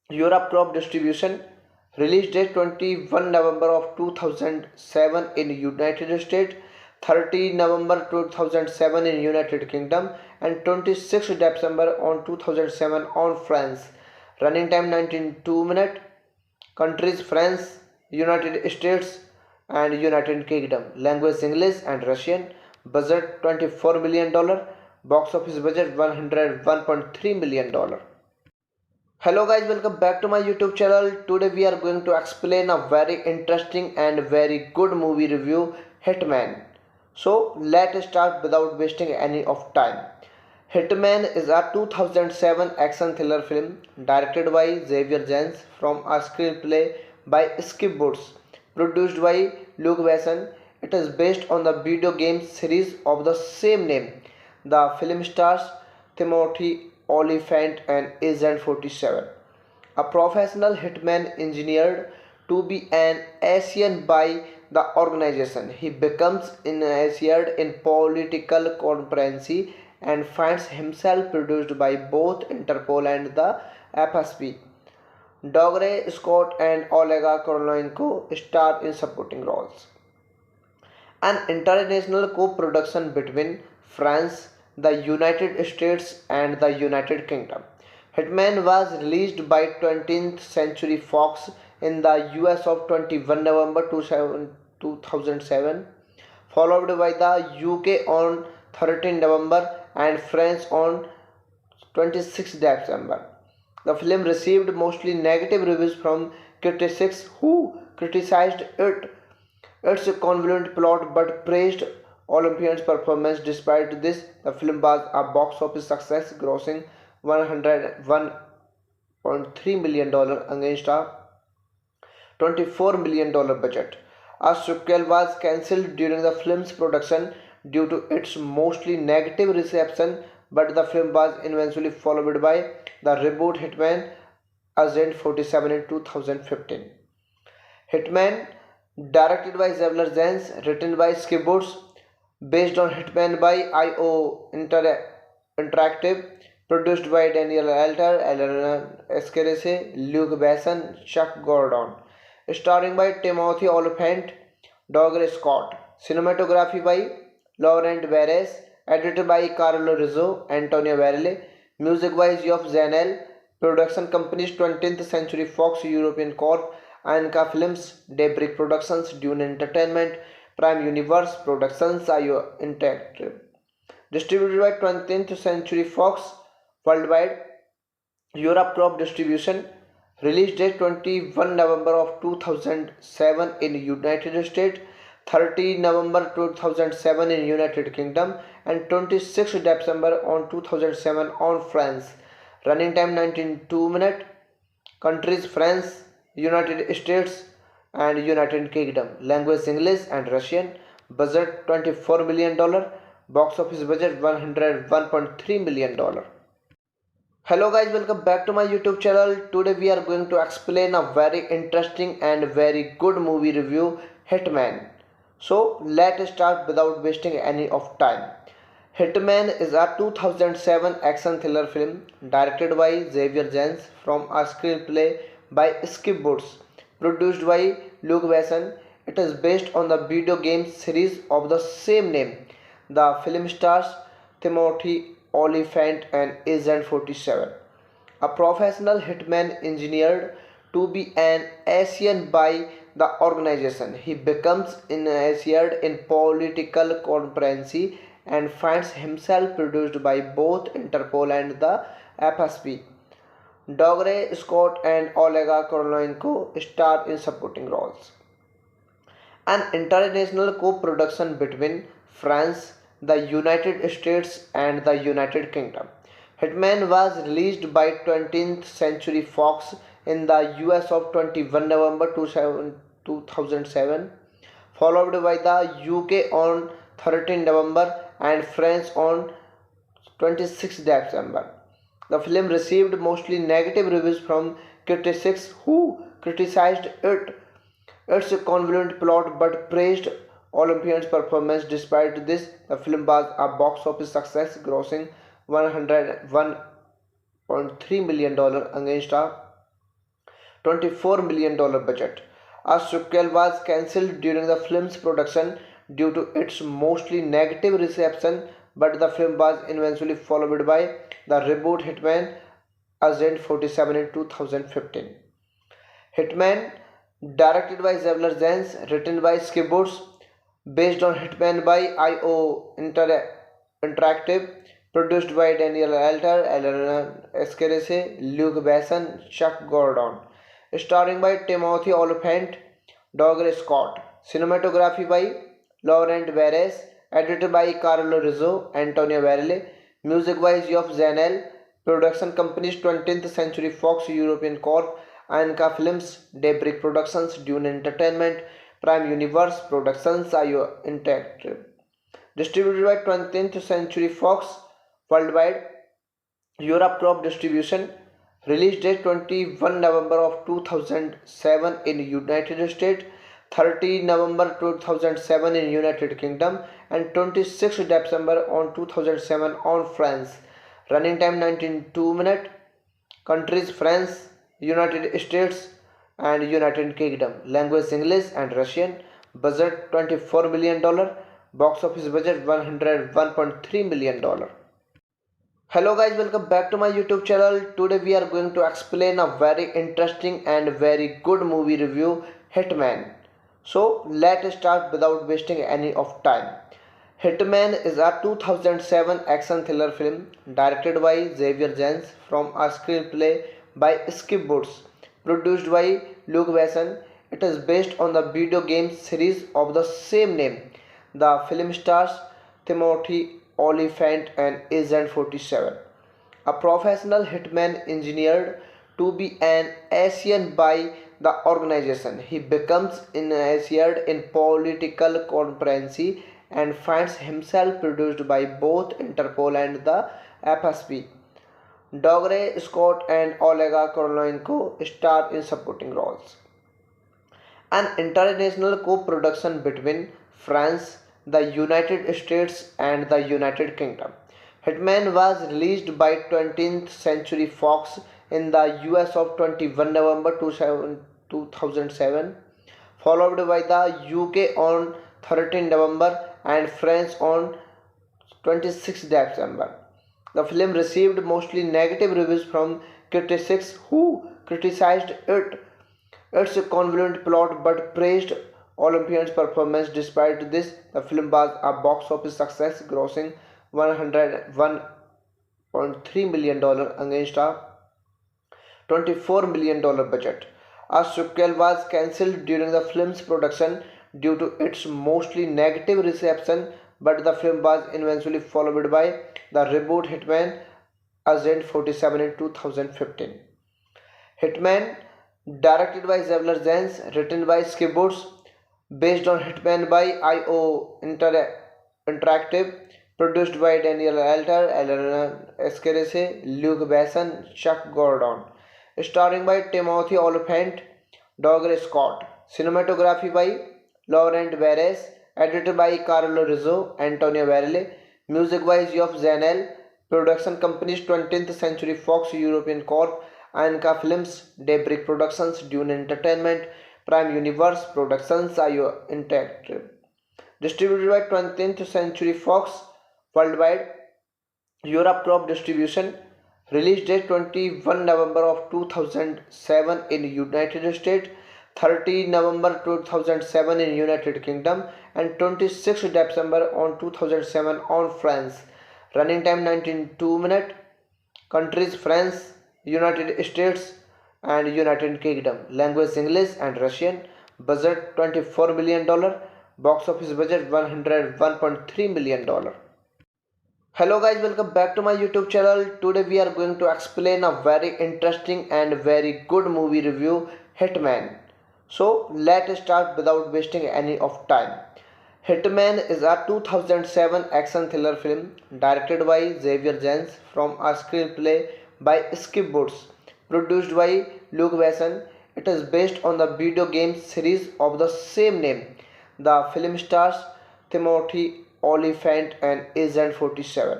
Europe Crop Distribution. Release date 21 November of 2007 in United States, 30 November 2007 in United Kingdom, and 26 December on 2007 on France. Running time 92 minutes. Countries France, United States and United Kingdom. Language English and Russian. Budget $24 million. Box office budget $101.3 million. Hello guys, welcome back to my YouTube channel. Today we are going to explain a very interesting and very good movie review, Hitman. So let's start without wasting any of time. Hitman is a 2007 action thriller film directed by Xavier Jens from a screenplay by Skip Woods, produced by Luke Besson. It is based on the video game series of the same name. The film stars Timothy Olyphant and Agent 47, a professional hitman engineered to be an Asian by the organization. He becomes initiated in political conspiracy and finds himself produced by both Interpol and the FSB. Dougray Scott and Olega Korolenko star in supporting roles. An international co-production between France, the United States and the United Kingdom. Hitman was released by 20th Century Fox in the US of 21 November 2007, followed by the UK on 13 November and France on 26 December. The film received mostly negative reviews from critics who criticized its convoluted plot but praised Olympian's performance. Despite this, the film was a box office success, grossing $101.3 million against a $24 million budget. A sequel was cancelled during the film's production due to its mostly negative reception, but the film was eventually followed by the reboot Hitman Agent 47 in 2015. Hitman, directed by Xavier Jens, written by Skip Woods, based on Hitman by IO Interactive, produced by Daniel Alter, Elena Escarese, Luke Besson, Chuck Gordon, starring by Timothy Olyphant, Douglas Scott, cinematography by Laurent Barres, edited by Carlo Rizzo, Antonio Varela, music by Geoff Zanel, production companies 20th Century Fox European Corp, Anka Films, Daybreak Productions, Dune Entertainment, Prime Universe Productions, IO Interactive. Distributed by 20th Century Fox worldwide, Europe Crop Distribution. Release date 21 November of 2007 in United States, 30 November 2007 in United Kingdom, and 26 December on 2007 on France. Running time 92 minutes. Countries France, United States and United Kingdom. Language English and Russian. Budget $24 million. Box office budget $101.3 million. Hello guys, welcome back to my YouTube channel. Today we are going to explain a very interesting and very good movie review, Hitman. So let's start without wasting any of time. Hitman is a 2007 action thriller film directed by Xavier Jens from a screenplay by Skip Woods, produced by Luke Besson. It is based on the video game series of the same name. The film stars Timothy Olyphant and Agent 47, a professional hitman engineered to be an Asian by the organization. He becomes initiated in political conspiracy and finds himself produced by both Interpol and the FSB. Dougray Scott and Olega Korolenko star in supporting roles. An international co-production between France, the United States and the United Kingdom. Hitman was released by 20th Century Fox in the US of 21 November 2007, followed by the UK on 13 November and France on 26 December. The film received mostly negative reviews from critics who criticized its convoluted plot but praised Olympian's performance. Despite this, the film was a box office success, grossing $101.3 million against a $24 million budget. A sequel was cancelled during the film's production due to its mostly negative reception, but the film was eventually followed by the reboot Hitman Agent 47 in 2015. Hitman, directed by Xavier Jens, written by Skip Woods, based on Hitman by IO Interactive, Produced by Daniel Alter, Eleanor Escarese, Luke Besson, Chuck Gordon. Starring by Timothy Olyphant, Douglas Scott. Cinematography by Laurent Perez. Edited by Carlo Rizzo, Antonio Varela. Music by Geoff Zanel. Production companies 20th Century Fox European Corp. Anka Films, Daybreak Productions, Dune Entertainment, Prime Universe Productions, IO Interactive. Distributed by 20th Century Fox worldwide, Europe Crop Distribution. Release date 21 November of 2007 in United States, 30 November 2007 in United Kingdom, and 26 December on 2007 on France. Running time 19 minutes. Countries France, United States, and United Kingdom. Language English and Russian. Budget $24 million. Box office budget $101.3 million. Hello guys, welcome back to my YouTube channel. Today we are going to explain a very interesting and very good movie review, Hitman. So let's start without wasting any of time. Hitman is a 2007 action thriller film directed by Xavier Jens from a screenplay by Skip Woods, produced by Luke Besson. It is based on the video game series of the same name. The film stars Timothy Olyphant and Agent 47, a professional hitman engineered to be an Asian by the organization. He becomes initiated in political conspiracy and finds himself produced by both Interpol and the FSB. Dougray Scott and Olega Korolenko star in supporting roles. An international co-production between France, the United States, and the United Kingdom. Hitman was released by 20th Century Fox in the US of 21 November 2007, followed by the UK on 13 November and France on 26 December. The film received mostly negative reviews from critics who criticized its convoluted plot but praised Olympian's performance. Despite this, the film was a box office success, grossing $101.3 million against a $24 million budget. A sequel was cancelled during the film's production due to its mostly negative reception, but the film was eventually followed by the reboot Hitman Agent 47 in 2015. Hitman, directed by Xavier Jens, written by Skip Woods, based on Hitman by IO Interactive, produced by Daniel Alter, Eleanor Escarese, Luke Besson, Chuck Gordon, starring by Timothy Olyphant, Douglas Scott, cinematography by Laurent Perez, edited by Carlo Rizzo, Antonio Varela, music by Geoff Zanel, production companies 20th Century Fox European Corp, Anka Films, Daybreak Productions, Dune Entertainment, Prime Universe Productions, IO Interactive. Distributed by 20th Century Fox worldwide, Europe Crop Distribution. Release date 21 November of 2007 in United States, 30 November 2007 in United Kingdom, and 26 December on 2007 on France. Running time 19 minutes. Countries France, United States, and United Kingdom. Language English and Russian. Budget $24 million. Box office budget $101.3 million. Hello guys, welcome back to my YouTube channel. Today we are going to explain a very interesting and very good movie review, Hitman. So let's start without wasting any of time. Hitman is a 2007 action thriller film directed by Xavier Jens from a screenplay by Skip Woods, produced by Luke Besson. It is based on the video game series of the same name. The film stars Timothy Olyphant and Agent 47,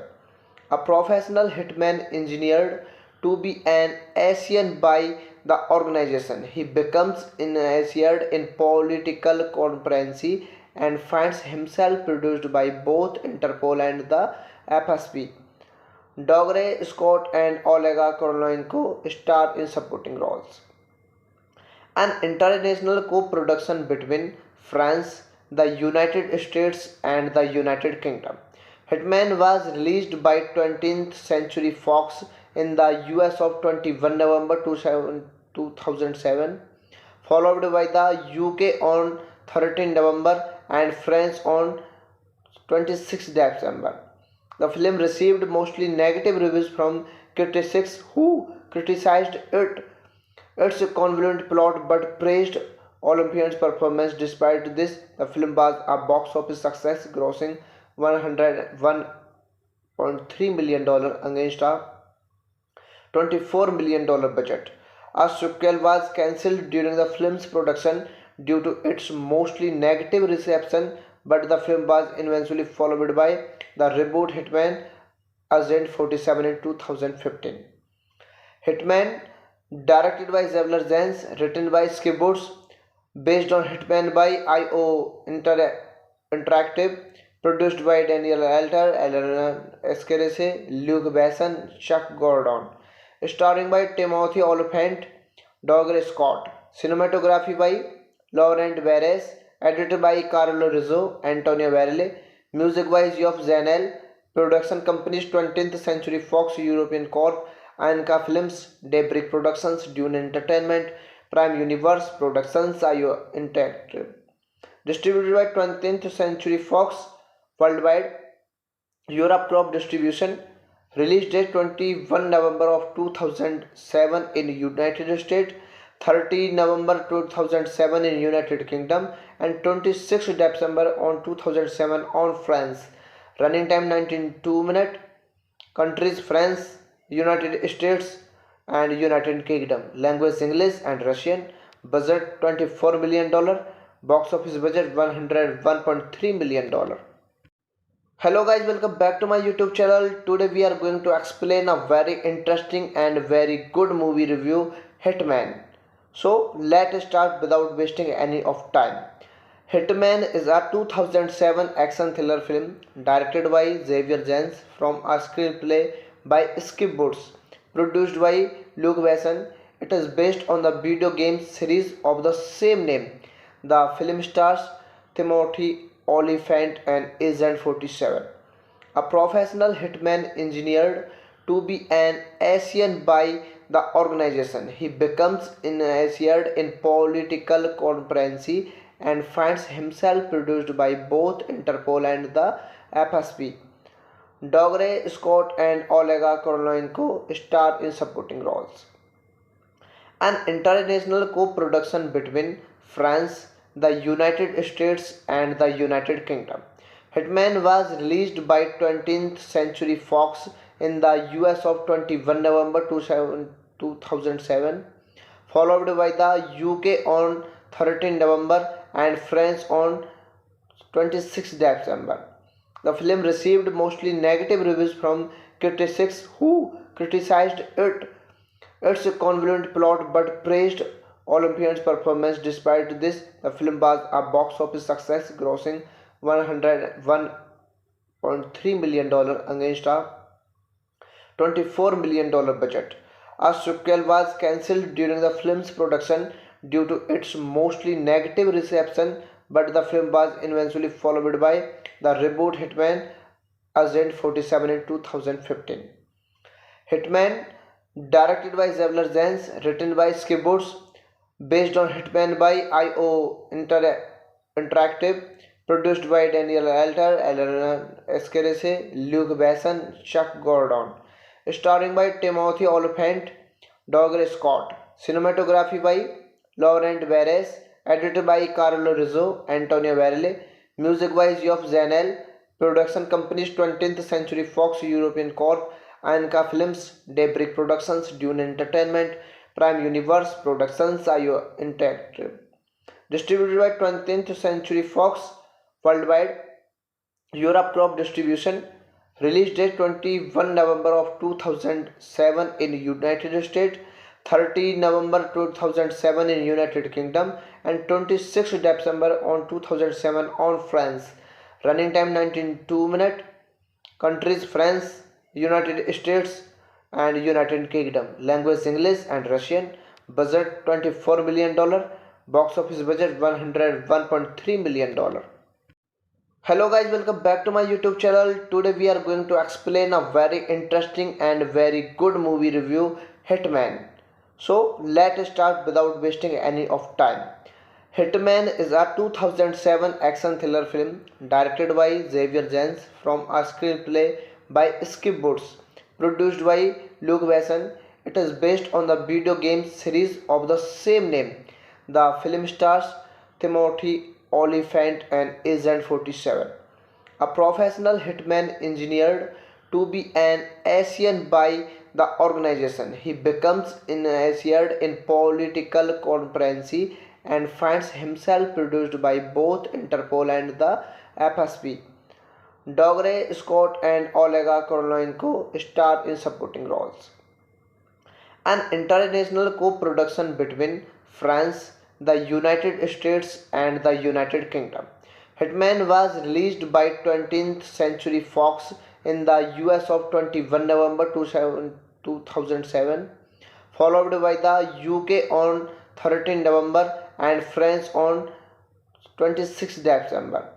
a professional hitman engineered to be an Asian by the organization. He becomes initiated in political conspiracy and finds himself produced by both Interpol and the FSB. Dougray Scott and Olega Korolenko star in supporting roles. An international co-production between France, the United States, and the United Kingdom. Hitman was released by 20th Century Fox in the US of 21 November 2007, followed by the UK on 13 November and France on 26 December. The film received mostly negative reviews from critics who criticized its convoluted plot but praised Olympian's performance. Despite this, the film was a box office success, grossing $101.3 million against a $24 million budget. A sequel was cancelled during the film's production due to its mostly negative reception, but the film was eventually followed by the reboot Hitman Agent 47 in 2015. Hitman, directed by Xavier Zens, written by Skip Woods, based on Hitman by IO Interactive, produced by Daniel Alter, Elena Escarese, Luke Besson, Chuck Gordon, starring by Timothy Olyphant, Douglas Scott, cinematography by Laurent Barres, edited by Carlo Rizzo, Antonio Varela, music by Geoff Zanel, production companies 20th Century Fox European Corp, Anka Films, Daybreak Productions, Dune Entertainment, Prime Universe Productions, IO Interactive. Distributed by 20th Century Fox worldwide, Europe Crop Distribution. Release date 21 November of 2007 in United States, 30 November 2007 in United Kingdom, and 26 December on 2007 on France. Running time 92 minutes. Countries France, United States and United Kingdom. Language English and Russian. Budget $24 million. Box office budget $101.3 million. Hello guys, welcome back to my YouTube channel. Today we are going to explain a very interesting and very good movie review, Hitman. So let's start without wasting any of time. Hitman is a 2007 action thriller film directed by Xavier Zens from a screenplay by Skip Woods, produced by Luke Besson. It is based on the video game series of the same name. The film stars Timothy Olyphant and Agent 47, a professional hitman engineered to be an Asian by the organization. He becomes initiated in political conspiracy and finds himself produced by both Interpol and the FSB. Dougray Scott and Olega Korolenko star in supporting roles. An international co-production between France, the United States and the United Kingdom. Hitman was released by 20th Century Fox in the US of 21 November 2007, followed by the UK on 13 November and France on 26 December. The film received mostly negative reviews from critics who criticized its convoluted plot but praised Olympian's performance. Despite this, the film was a box office success, grossing $101.3 million against a $24 million budget. A sequel was cancelled during the film's production due to its mostly negative reception, but the film was eventually followed by the reboot Hitman Agent 47 in 2015. Hitman, directed by Xavier Zens, written by Skip Woods, based on Hitman by IO Interactive, produced by Daniel Alter, Elena Escarese, Luke Besson, Chuck Gordon, starring by Timothy Olyphant, Douglas Scott, cinematography by Laurent Barres, edited by Carlo Rizzo, Antonio Varela, music by Geoff Zanel, production companies 20th Century Fox European Corp, Anka Films, Daybreak Productions, Dune Entertainment, Prime Universe Productions, IO Interactive. Distributed by 20th Century Fox worldwide, Europe Crop Distribution. Release date 21 November of 2007 in United States, 30 November 2007 in United Kingdom, and 26 December on 2007 on France. Running time 92 minutes. Countries France, United States and United Kingdom. Language English and Russian. Budget $24 million. Box office budget $101.3 million. Hello guys, welcome back to my YouTube channel. Today we are going to explain a very interesting and very good movie review, Hitman. So let's start without wasting any of time. Hitman is a 2007 action thriller film directed by Xavier Jens from a screenplay by Skip Woods, produced by Luke Besson. It is based on the video game series of the same name. The film stars Timothy Olyphant and Agent 47, a professional hitman engineered to be an Asian by the organization. He becomes initiated in political conspiracy and finds himself produced by both Interpol and the FSB. Dougray Scott and Olega Korolenko star in supporting roles. An international co-production between France, the United States and the United Kingdom. Hitman was released by 20th Century Fox in the US of 21 November 2007, followed by the UK on 13 November and France on 26 December.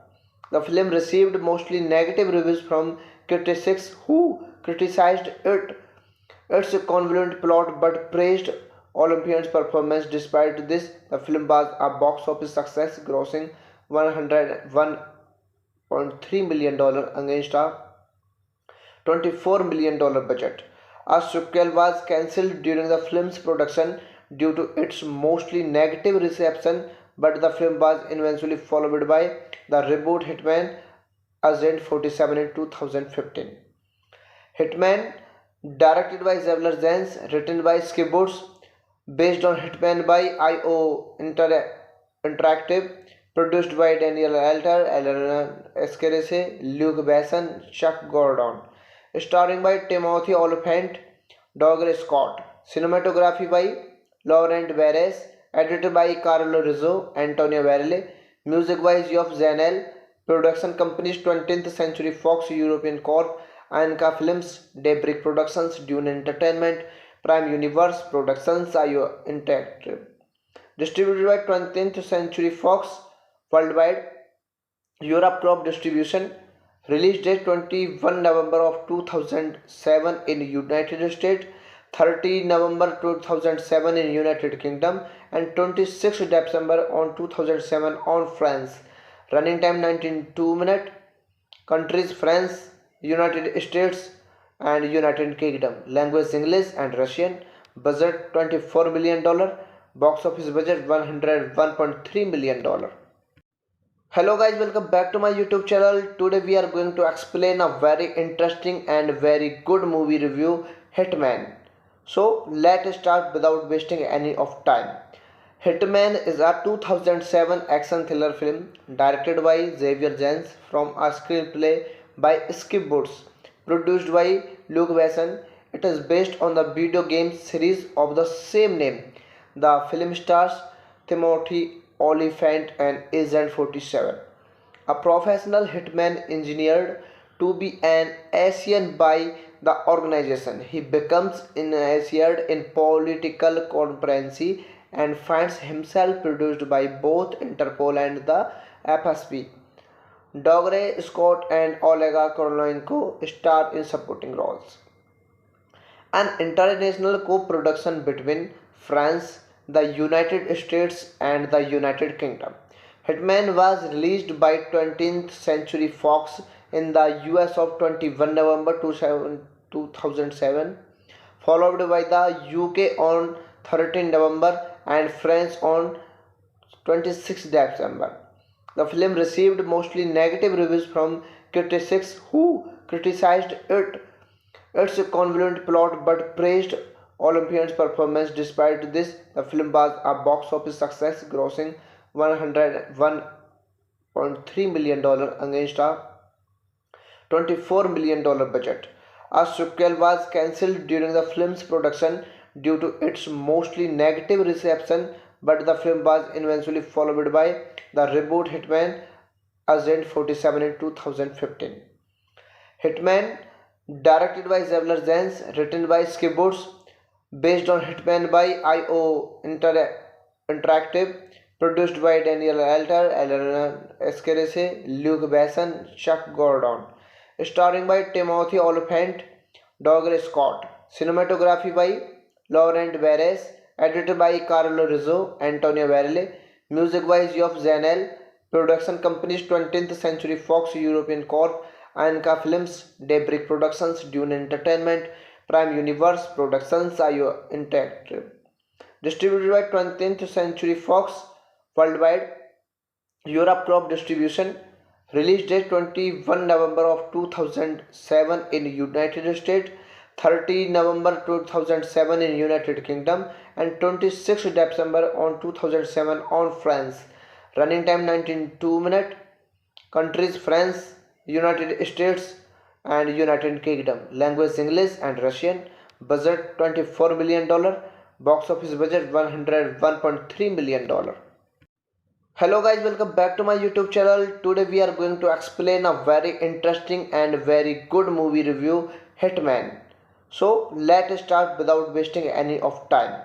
The film received mostly negative reviews from critics who criticized its convoluted plot but praised Olympian's performance. Despite this, the film was a box office success, grossing $101.3 million against a $24 million budget. A sequel was cancelled during the film's production due to its mostly negative reception, but the film was eventually followed by the reboot Hitman Agent 47 in 2015. Hitman, directed by Xavier Jens, written by Skip Woods, based on Hitman by IO Interactive, produced by Daniel Alter, Elena Escarese, Luke Besson, Chuck Gordon, starring by Timothy Olyphant, Dougray Scott, cinematography by Laurent Perez, edited by Carlo Rizzo, Antonio Varela, music by Geoff Zanel, production companies 20th Century Fox European Corp, Anka Films, Daybreak Productions, Dune Entertainment, Prime Universe Productions, IO Interactive. Distributed by 20th Century Fox worldwide, Europe Crop Distribution. Release date 21 November of 2007 in United States, 30 November 2007 in United Kingdom, and 26 December on 2007 on France. Running time 92 minutes. Countries France, United States and United Kingdom. Language English and Russian. Budget $24 million. Box office budget $101.3 million. Hello guys, welcome back to my YouTube channel. Today we are going to explain a very interesting and very good movie review, Hitman. So let's start without wasting any of time. Hitman is a 2007 action thriller film directed by Xavier Jens from a screenplay by Skip Woods, produced by Luke Besson. It is based on the video game series of the same name. The film stars Timothy Olyphant and Agent 47, a professional hitman engineered to be an Asian by the organization. He becomes initiated in political conspiracy and finds himself produced by both Interpol and the FSB. Dougray Scott and Olega Korolenko star in supporting roles. An international co-production between France, the United States and the United Kingdom. Hitman was released by 20th Century Fox in the US of 21 November 2007, followed by the UK on 13 November and France on 26 December. The film received mostly negative reviews from critics who criticized its convoluted plot but praised Olympian's performance. Despite this, the film was a box office success, grossing $101.3 million against a $24 million budget. A sequel was cancelled during the film's production due to its mostly negative reception, but the film was eventually followed by the reboot Hitman Agent 47 in 2015. Hitman, directed by Xavier Jens, written by Skip Woods, based on Hitman by IO Interactive, Produced by Daniel Elter, Eleanor Escarese, Luke Besson, Chuck Gordon. Starring by Timothy Olyphant, Douglas Scott. Cinematography by Laurent Barres. Edited by Carlo Rizzo, Antonio Varela. Music by Geoff Zanel. Production companies 20th Century Fox European Corp. Anka Films, Daybreak Productions, Dune Entertainment, Prime Universe Productions, IO Interactive. Distributed by 20th Century Fox worldwide. Europe Crop Distribution. Release date 21 November of 2007 in United States, 30 November 2007 in United Kingdom, and 26 December on 2007 on France. Running time 19 minutes. Countries France, United States, and United Kingdom. Language English and Russian. Budget $24 million. Box office budget $101.3 million. Hello guys, welcome back to my YouTube channel. Today we are going to explain a very interesting and very good movie review, Hitman. So let's start without wasting any of time.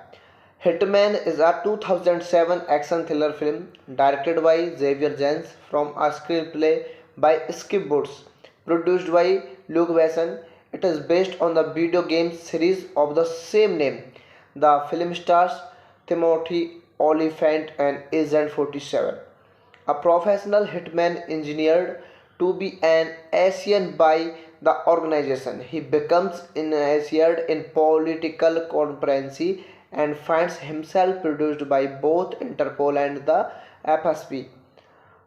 Hitman is a 2007 action thriller film directed by Xavier Jens from a screenplay by Skip Woods, produced by Luke Besson. It is based on the video game series of the same name. The film stars Timothy Olyphant and Agent 47, a professional hitman engineered to be an Asian by the organization. He becomes initiated in political conspiracy and finds himself produced by both Interpol and the FSB.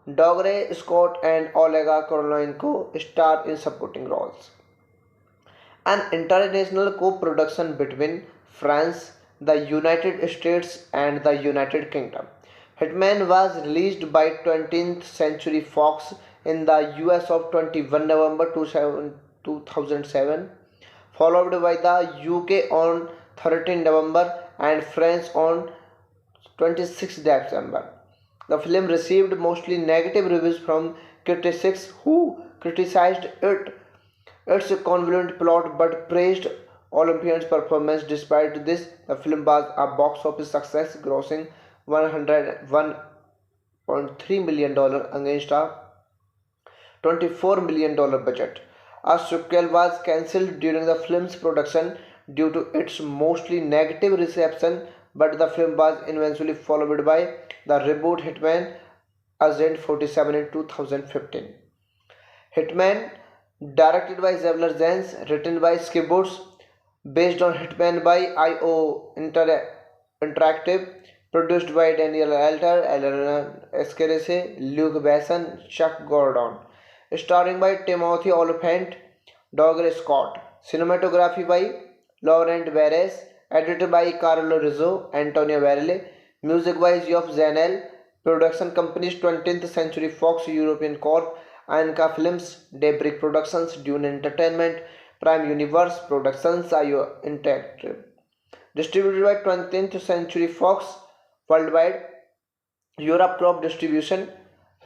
Dougray Scott and Olega Korolenko star in supporting roles. An international co-production between France, the United States, and the United Kingdom. Hitman was released by 20th Century Fox in the US of 21 November 2007, followed by the UK on 13 November and France on 26 December. The film received mostly negative reviews from critics who criticized its convoluted plot but praised Olympian's performance. Despite this, the film was a box office success, grossing $101.3 million against a $24 million budget. A sequel was cancelled during the film's production due to its mostly negative reception, but the film was eventually followed by the reboot Hitman Agent 47 in 2015. Hitman, directed by Xavier Jens, written by Skip Woods, based on Hitman by IO Interactive, produced by Daniel Elter, Eleanor Escarese, Luke Besson, Chuck Gordon, starring by Timothy Olyphant, Douglas Scott, cinematography by Laurent Barres, edited by Carlo Rizzo, Antonio Varela, music by Geoff Zanel, production companies 20th Century Fox European Corp, Anka Films, Daybreak Productions, Dune Entertainment, Prime Universe Productions, IO Interactive. Distributed by 20th Century Fox worldwide. Europe Crop Distribution.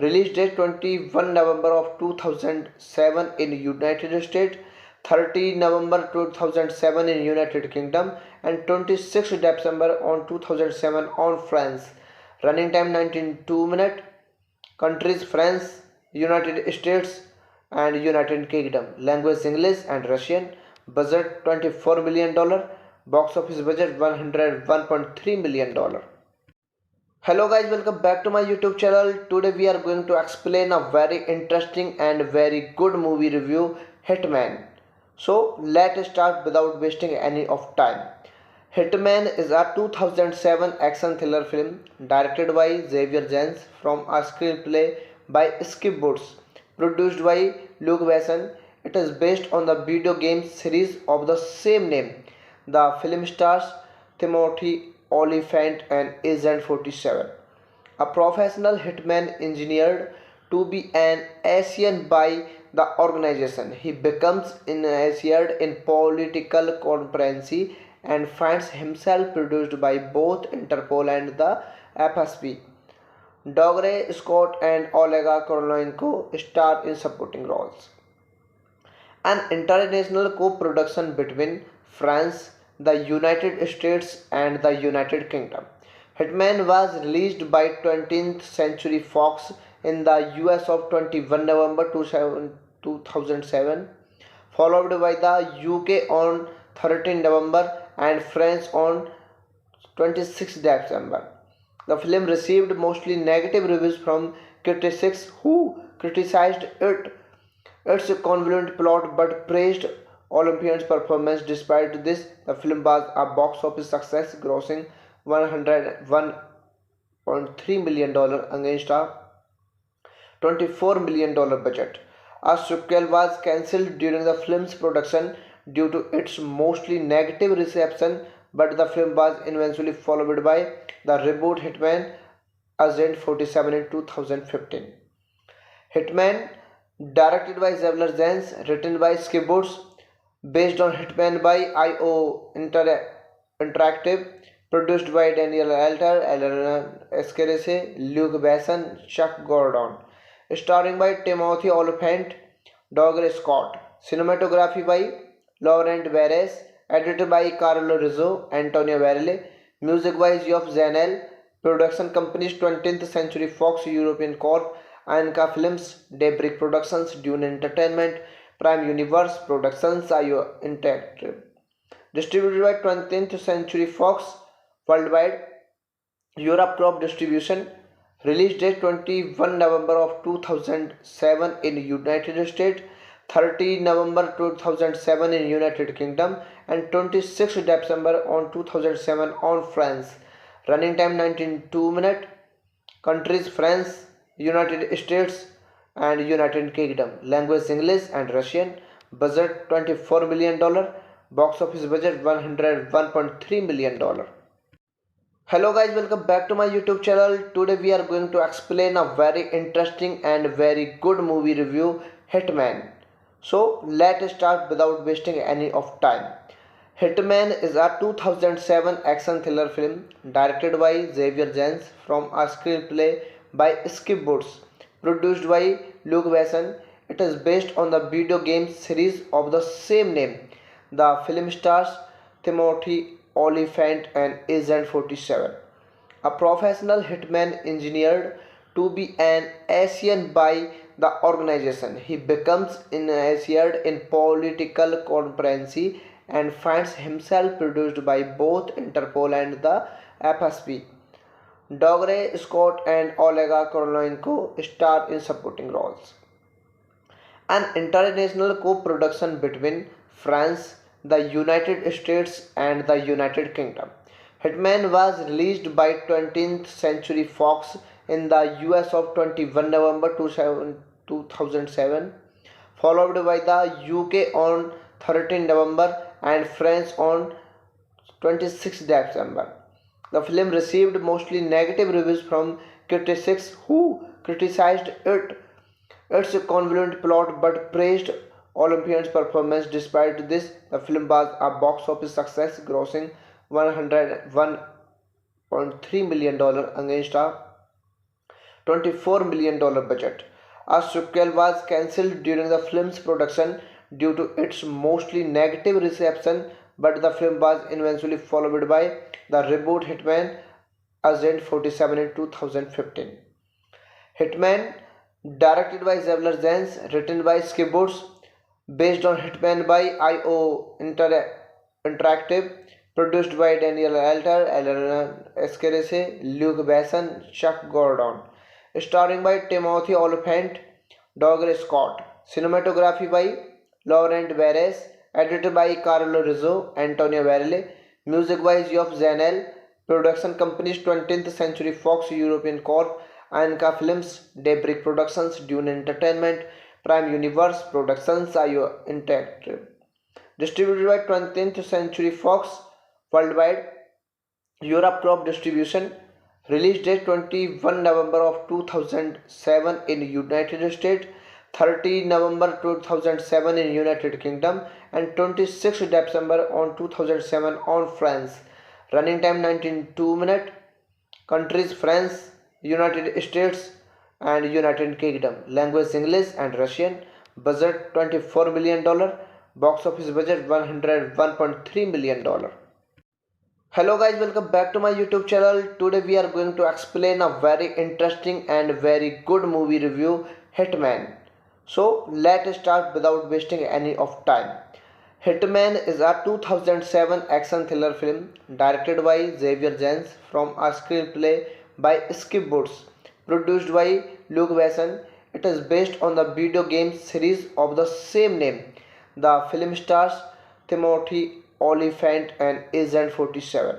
Release date 21 November of 2007 in United States, 30 November 2007 in United Kingdom, and 26 December on 2007 on France. Running time 19 minutes. Countries France, United States, and United Kingdom. Language English and Russian. Budget $24 million. Box office budget $101.3 million. Hello guys, welcome back to my YouTube channel. Today we are going to explain a very interesting and very good movie review, Hitman. So let's start without wasting any of time. Hitman is a 2007 action thriller film directed by Xavier Jens from a screenplay by Skip Woods, produced by Luke Besson. It is based on the video game series of the same name. The film stars Timothy Olyphant and Agent 47, a professional hitman engineered to be an Asian by the organization. He becomes initiated in political conspiracy and finds himself produced by both Interpol and the FSB. Dougray Scott and Olega Korolenko star in supporting roles. An international co-production between France, the United States, and the United Kingdom. Hitman was released by 20th Century Fox in the US of 21 November 2007, followed by the UK on 13 November and France on 26 December. The film received mostly negative reviews from critics who criticized its convoluted plot but praised Olympian's performance. Despite this, the film was a box office success, grossing $101.3 million against a $24 million budget. A sequel was cancelled during the film's production due to its mostly negative reception, but the film was eventually followed by the reboot Hitman Agent 47 in 2015. Hitman, directed by Xavier Zens, written by Skip Woods, based on Hitman by IO Interactive, produced by Daniel Alter, Alan Escarese, Luke Besson, Chuck Gordon, starring by Timothy Olyphant, Douglas Scott, cinematography by Laurent Barres, edited by Carlo Rizzo, Antonio Varela, music by Geoff Zanel, production companies 20th Century Fox European Corp, Anka Films, Daybreak Productions, Dune Entertainment, Prime Universe Productions, IO Interactive. Distributed by 20th Century Fox worldwide, Europe Crop Distribution. Release date 21 November of 2007 in United States, 30 November 2007 in United Kingdom, and 26 December on 2007 on France. Running time 92 minutes. Countries France, United States, and United Kingdom. Language English and Russian. Budget $24 million. Box office budget $101.3 million. Hello guys, welcome back to my YouTube channel. Today we are going to explain a very interesting and very good movie review, Hitman. So let's start without wasting any of time. Hitman is a 2007 action thriller film directed by Xavier Zens from a screenplay by Skip Woods, produced by Luke Besson. It is based on the video game series of the same name. The film stars Timothy Olyphant and Agent 47, a professional hitman engineered to be an Asian by the organization. He becomes initiated in political conspiracy and finds himself produced by both Interpol and the FSB. Dougray Scott and Olega Korolenko star in supporting roles. An international co-production between France, the United States, and the United Kingdom. Hitman was released by 20th Century Fox in the US of 21 November 2007, followed by the UK on 13 November and France on 26 December. The film received mostly negative reviews from critics who criticized its convoluted plot but praised Olympian's performance. Despite this, the film was a box office success, grossing $101.3 million against a $24 million budget. A sequel was cancelled during the film's production due to its mostly negative reception, but the film was eventually followed by the reboot Hitman Agent 47 in 2015. Hitman, directed by Xavier Zens, written by Skip Woods, based on Hitman by IO Interactive, produced by Daniel Alter, Alan Escarese, Luke Besson, Chuck Gordon, starring by Timothy Olyphant, Douglas Scott, cinematography by Laurent Barres, edited by Carlo Rizzo, Antonio Varela, music by Geoff Zanel, production companies 20th Century Fox European Corp, Anka Films, Daybreak Productions, Dune Entertainment, Prime Universe Productions, IO Interactive. Distributed by 20th Century Fox worldwide, Europe Crop Distribution. Release date 21 November of 2007 in United States, 30 November 2007 in United Kingdom, and 26 December on 2007 on France. Running time 92 minutes. Countries France, United States, and United Kingdom. Language English and Russian. Budget $24 million. Box office budget $101.3 million. Hello guys, welcome back to my YouTube channel. Today we are going to explain a very interesting and very good movie review, Hitman. So let's start without wasting any of time. Hitman is a 2007 action thriller film directed by Xavier Jens from a screenplay by Skip Woods, produced by Luke Besson. It is based on the video game series of the same name. The film stars Timothy Olyphant and Agent 47,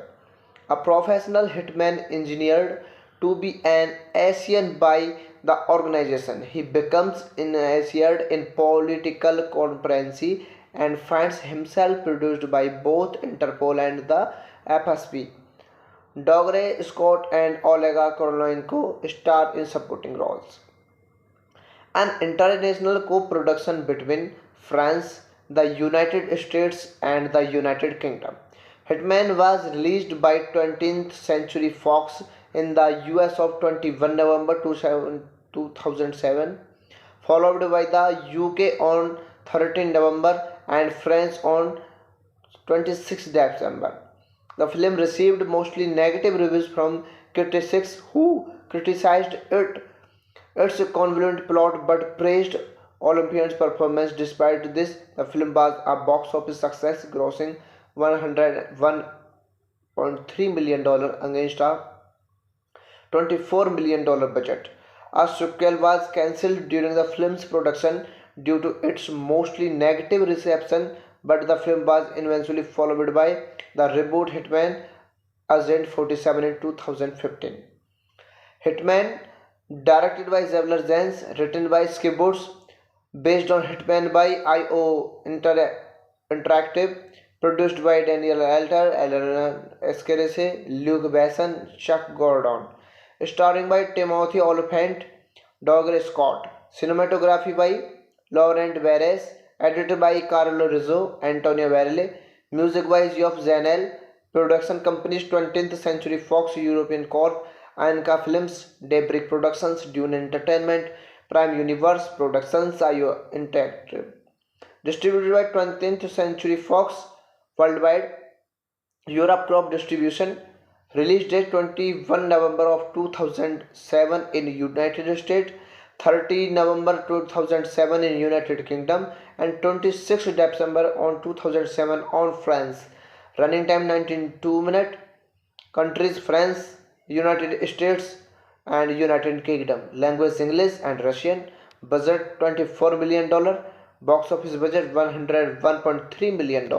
a professional hitman engineered to be an Asian by the organization. He becomes initiated in political conspiracy and finds himself produced by both Interpol and the FSB. Dougray Scott and Olega Korolenko star in supporting roles. An international co-production between France, the United States and the United Kingdom. Hitman was released by 20th Century Fox in the US of 21 November 2007, followed by the UK on 13 November and France on 26 December. The film received mostly negative reviews from critics who criticized its convoluted plot but praised Olympian's performance. Despite this, the film was a box office success, grossing $101.3 million against a $24 million budget. A sequel was cancelled during the film's production due to its mostly negative reception, but the film was eventually followed by the reboot Hitman Agent 47 in 2015. Hitman, directed by Xavier Jens, written by Skip Woods, based on Hitman by Interactive, produced by Daniel Alter, Alan Escarese, Luke Besson, Chuck Gordon, starring by Timothy Olyphant, Dougray Scott, cinematography by Laurent Barres, edited by Carlo Rizzo, Antonio Varele, music by Geoff Zanel, production companies 20th Century Fox European Corp, Anka Films, Daybreak Productions, Dune Entertainment, Prime Universe Productions, IO Interactive. Distributed by 20th Century Fox worldwide, Europe Crop Distribution. Release date 21 November of 2007 in United States, 30 November 2007 in United Kingdom, and 26 December on 2007 on France. Running time 92 minutes. Countries France, United States and United Kingdom. Language English and Russian. Budget $24 million. Box office budget $101.3 million.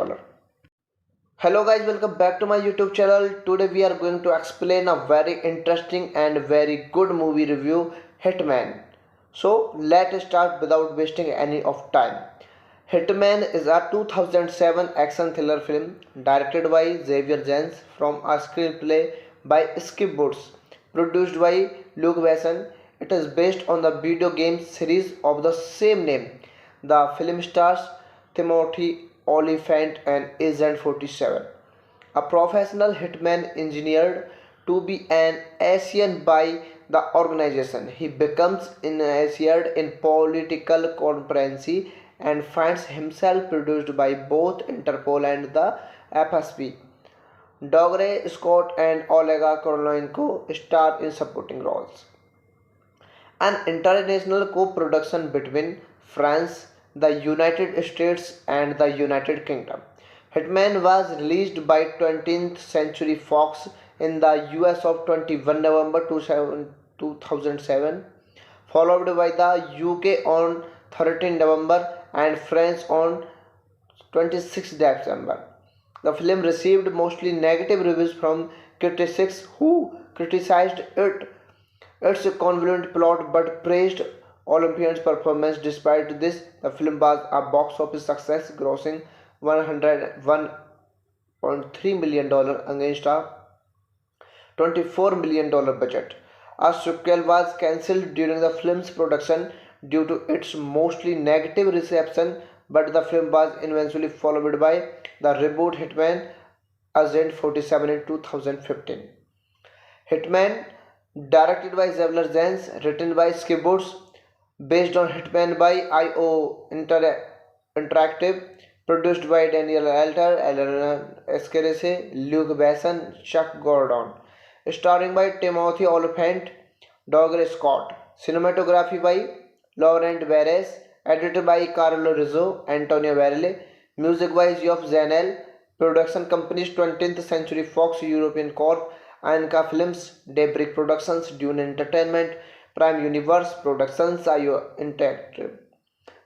Hello guys, welcome back to my YouTube channel. Today we are going to explain a very interesting and very good movie review, Hitman. So let's start without wasting any of time. Hitman is a 2007 action thriller film directed by Xavier Jens from a screenplay by Skip Woods, produced by Luke Besson. It is based on the video game series of the same name. The film stars Timothy Olyphant and Agent 47, a professional hitman engineered to be an Asian by the organization. He becomes initiated in political conspiracy and finds himself produced by both Interpol and the FSB. Dougray Scott and Olega Korolenko star in supporting roles. An international co-production between France, the United States and the United Kingdom. Hitman was released by 20th Century Fox in the US of 21 November 2007, followed by the UK on 13 November and France on 26 December. The film received mostly negative reviews from critics who criticized its convoluted plot but praised Olympian's performance. Despite this, the film was a box office success, grossing $101.3 million against a $24 million budget. A sequel was cancelled during the film's production due to its mostly negative reception, but the film was eventually followed by the reboot Hitman Agent 47 in 2015. Hitman, directed by Xavier Jens, written by Skip Woods, based on Hitman by IO Interactive, produced by Daniel Alter, Eleanor Escarese, Luke Besson, Chuck Gordon, starring by Timothy Olyphant, Douglas Scott, cinematography by Laurent Perez, edited by Carlo Rizzo, Antonio Varela, music by Geoff Zanel, production companies 20th Century Fox European Corp, Anka Films, Daybreak Productions, Dune Entertainment, Prime Universe Productions, IO Interactive.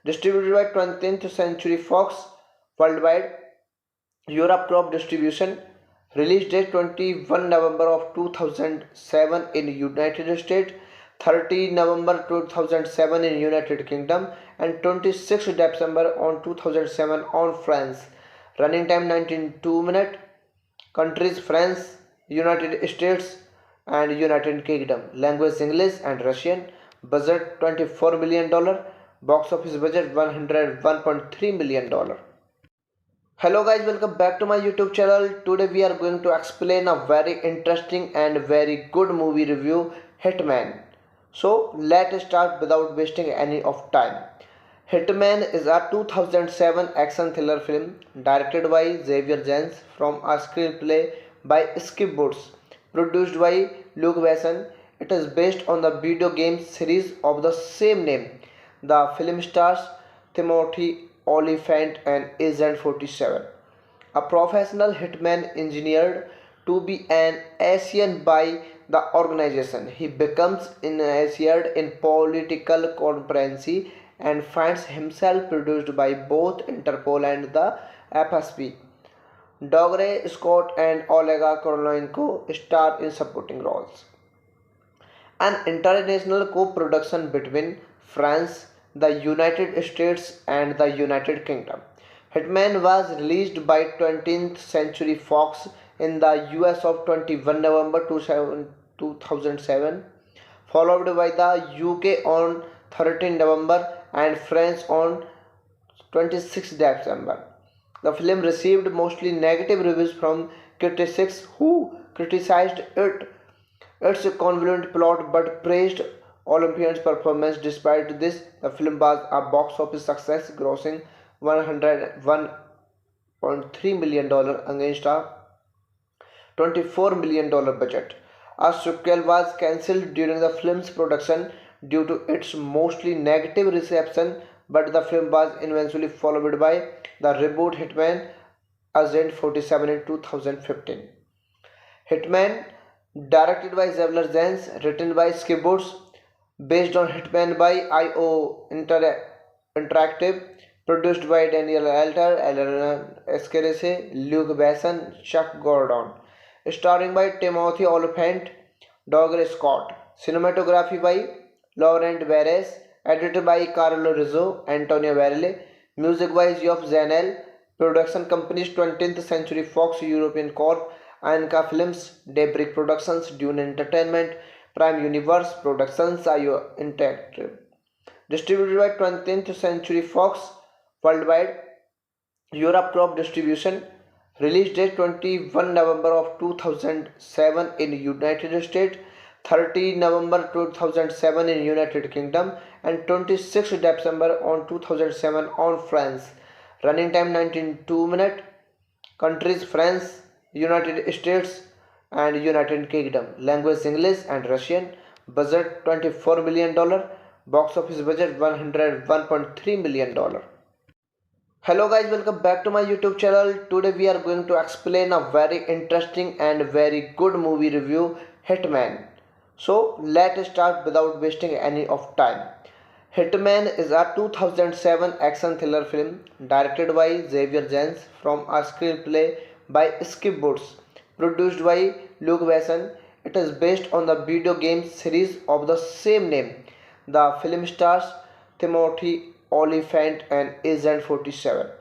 Distributed by 20th Century Fox worldwide, Europe Crop Distribution. Release date 21 November of 2007 in United States, 30 November 2007 in United Kingdom, and 26 December on 2007 on France. Running time 92 minutes. Countries France, United States, and United Kingdom. Language English and Russian. Budget $24 million. Box office budget $101.3 million. Hello guys, welcome back to my YouTube channel. Today we are going to explain a very interesting and very good movie review, Hitman. So let's start without wasting any of time. Hitman is a 2007 action thriller film directed by Xavier Jens from a screenplay by Skip Woods, produced by Luke Besson. It is based on the video game series of the same name. The film stars Timothy Olyphant and Agent 47, a professional hitman engineered to be an Asian by the organization. He becomes initiated in political conspiracy and finds himself produced by both Interpol and the FSB. Dougray Scott and Olega Korolenko star in supporting roles. An international co-production between France, the United States, and the United Kingdom. Hitman was released by 20th Century Fox in the US of 21 November 2007, followed by the UK on 13 November and France on 26 December. The film received mostly negative reviews from critics who criticized its convoluted plot but praised Olympian's performance. Despite this, the film was a box office success, grossing $101.3 million against a $24 million budget. A sequel was cancelled during the film's production due to its mostly negative reception, but the film was eventually followed by the reboot Hitman Agent 47 in 2015. Hitman, directed by Xavier Jens, written by Skip Woods, based on Hitman by IO Interactive, produced by Daniel Alter, Eleanor Escarese, Luke Besson, Chuck Gordon, starring by Timothy Olyphant, Douglas Scott, cinematography by Laurent Perez, edited by Carlo Rizzo, Antonio Varela, music by Geoff Zanel, production companies 20th Century Fox European Corp, Anka Films, Daybreak Productions, Dune Entertainment, Prime Universe Productions, IO Interactive. Distributed by 20th Century Fox worldwide, Europe Crop Distribution. Release date 21 November of 2007 in United States, 30 November 2007 in United Kingdom, and 26 December on 2007 on France. Running time 92 minutes. Countries France, United States, and United Kingdom. Language English and Russian. Budget $24 million. Box office budget $101.3 million. Hello guys, welcome back to my YouTube channel. Today we are going to explain a very interesting and very good movie review, Hitman. So let's start without wasting any of time. Hitman is a 2007 action thriller film directed by Xavier Jens from a screenplay by Skip Woods, produced by Luke Besson. It is based on the video game series of the same name. The film stars Timothy Olyphant and Agent 47,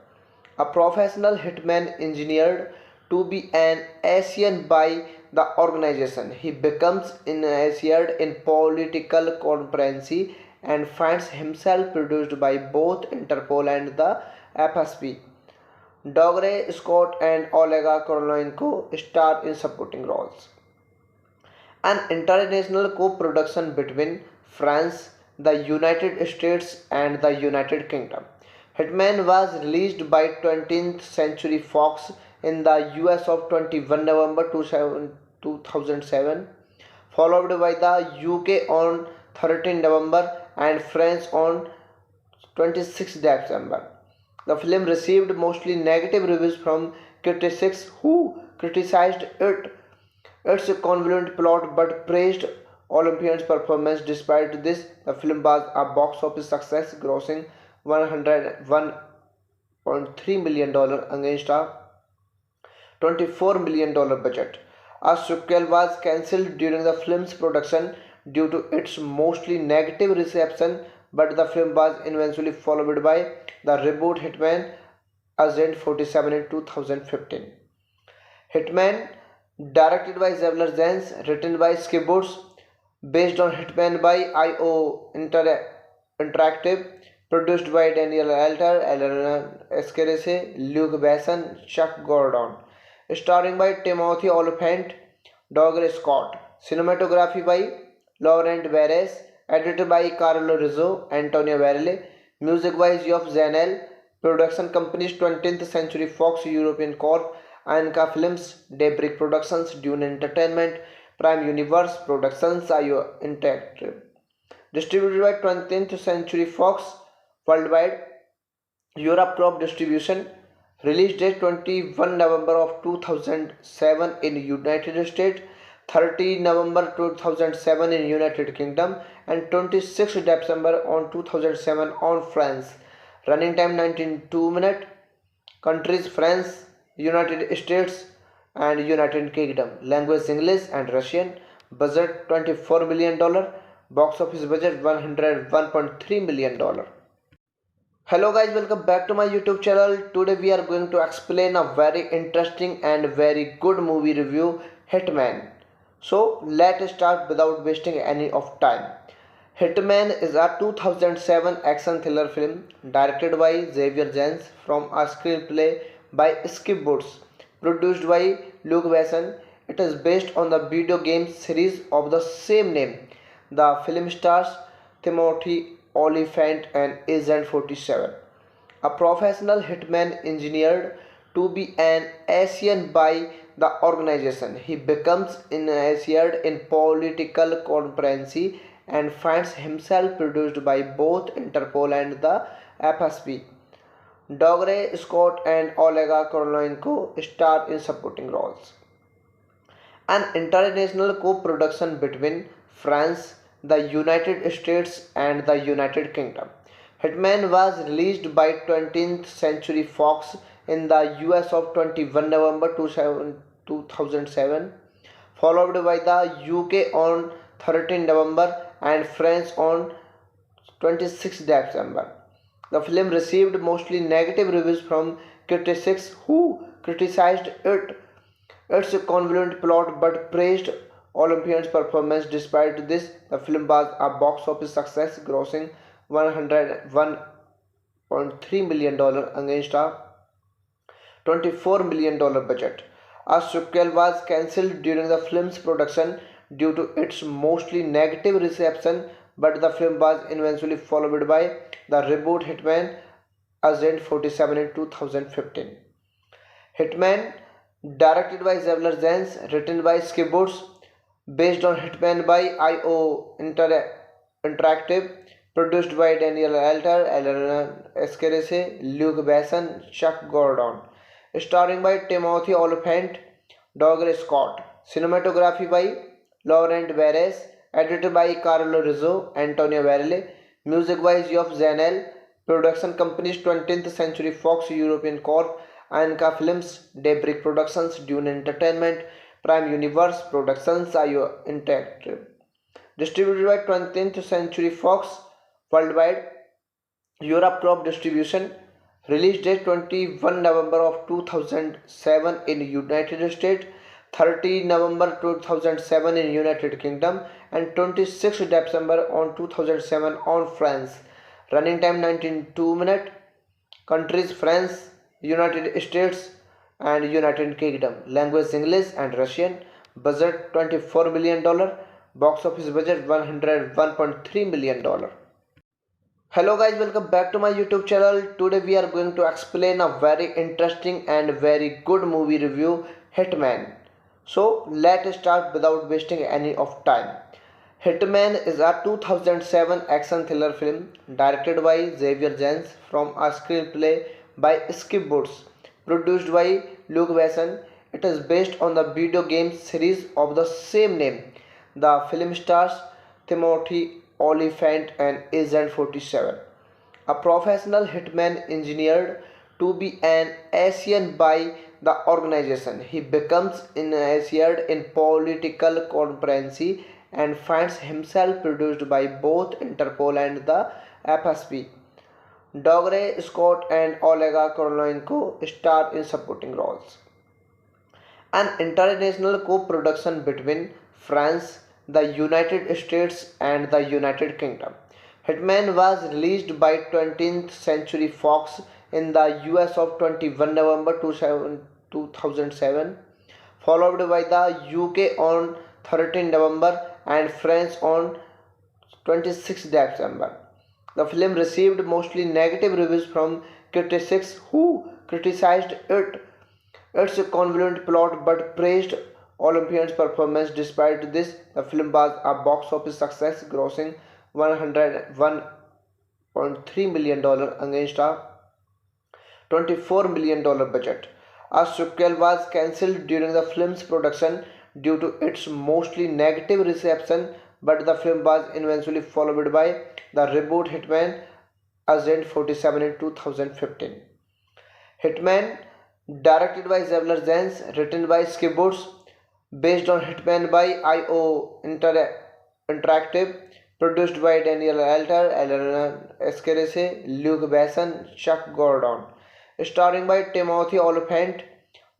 a professional hitman engineered to be an Asian by the organization. He becomes initiated in political conspiracy and finds himself produced by both Interpol and the FSB. Dougray Scott and Olega Korolenko star in supporting roles. An international co-production between France, the United States, and the United Kingdom. Hitman was released by 20th Century Fox in the US of 21 November 2007, followed by the UK on 13 November and France on 26 December. The film received mostly negative reviews from critics who criticized its convoluted plot but praised Olympian's performance. Despite this, the film was a box office success, grossing $101.3 million against a $24 million budget. A sequel was cancelled during the film's production due to its mostly negative reception, but the film was eventually followed by the reboot Hitman Agent 47 in 2015. Hitman, directed by Xavier Jens, written by Skip Woods, based on Hitman by IO Interactive, produced by Daniel Alter, Elena Escarese, Luke Besson, Chuck Gordon, starring by Timothy Olyphant, Douglas Scott, cinematography by Laurent Barres, edited by Carlo Rizzo, Antonio Varela, music by Geoff Zanel, production companies 20th Century Fox European Corp, Anka Films, Daybreak Productions, Dune Entertainment, Prime Universe Productions, IO Interactive. Distributed by 20th Century Fox worldwide, Europe Crop Distribution. Release date 21 November of 2007 in United States, 30 November 2007 in United Kingdom, and 26 December on 2007 on France. Running time 92 minutes. Countries France, United States and United Kingdom. Language English and Russian. Budget $24 million. Box office budget $101.3 million. Hello guys, welcome back to my YouTube channel. Today we are going to explain a very interesting and very good movie review, Hitman. So let's start without wasting any of time. Hitman is a 2007 action thriller film directed by Xavier Jens from a screenplay by Skip Woods, produced by Luke Besson. It is based on the video game series of the same name. The film stars Timothy Olyphant and Agent 47, a professional hitman engineered to be an Asian by the organization. He becomes initiated in political conspiracy and finds himself produced by both Interpol and the FSB. Dougray Scott and Olega Korolenko star in supporting roles. An international co-production between France, the United States and the United Kingdom. Hitman was released by 20th Century Fox in the US of 21 November 2007, followed by the UK on 13 November and France on 26 December. The film received mostly negative reviews from critics who criticized its convoluted plot but praised Olympian's performance. Despite this, the film was a box office success, grossing $101.3 million against a $24 million budget. A sequel was cancelled during the film's production due to its mostly negative reception, but the film was eventually followed by the reboot Hitman Agent 47 in 2015. Hitman, directed by Xavier Jens, written by Skip Woods, based on Hitman by IO Interactive, produced by Daniel Alter, Elena Escarese, Luke Besson, Chuck Gordon, starring by Timothy Olyphant, Douglas Scott, cinematography by Laurent Barres, edited by Carlo Rizzo, Antonio Varela, music by Geoff Zanel, production companies 20th Century Fox European Corp, Anka Films, Daybreak Productions, Dune Entertainment, Prime Universe Productions, IO Interactive. Distributed by 20th Century Fox worldwide, Europe Crop Distribution. Release date 21 November of 2007 in United States, 30 November 2007 in United Kingdom, and 26 December on 2007 on France. Running time 92 minutes. Countries France, United States and United Kingdom. Language English and Russian. Budget $24 million. Box office budget $101.3 million. Hello guys, welcome back to my YouTube channel. Today we are going to explain a very interesting and very good movie review, Hitman. So let's start without wasting any of time. Hitman is a 2007 action thriller film directed by Xavier Jens from a screenplay by Skip Woods, produced by Luke Besson. It is based on the video game series of the same name. The film stars Timothy Olyphant and Agent 47, a professional hitman engineered to be an Asian by the organization. He becomes initiated in political conspiracy and finds himself produced by both Interpol and the FSB. Dougray Scott and Olega Korolenko star in supporting roles. An international co-production between France, the United States and the United Kingdom. Hitman was released by 20th Century Fox in the US of 21 November 2007, followed by the UK on 13 November and France on 26 December. The film received mostly negative reviews from critics who criticized its convoluted plot but praised Olympian's performance. Despite this, the film was a box office success, grossing $101.3 million against a $24 million budget. A sequel was cancelled during the film's production due to its mostly negative reception, but the film was eventually followed by the reboot Hitman Agent 47 in 2015. Hitman, directed by Xavier Jens, written by Skip Woods, based on Hitman by IO Interactive, produced by Daniel Alter, Elena Escarese, Luke Besson, Chuck Gordon, starring by Timothy Olyphant,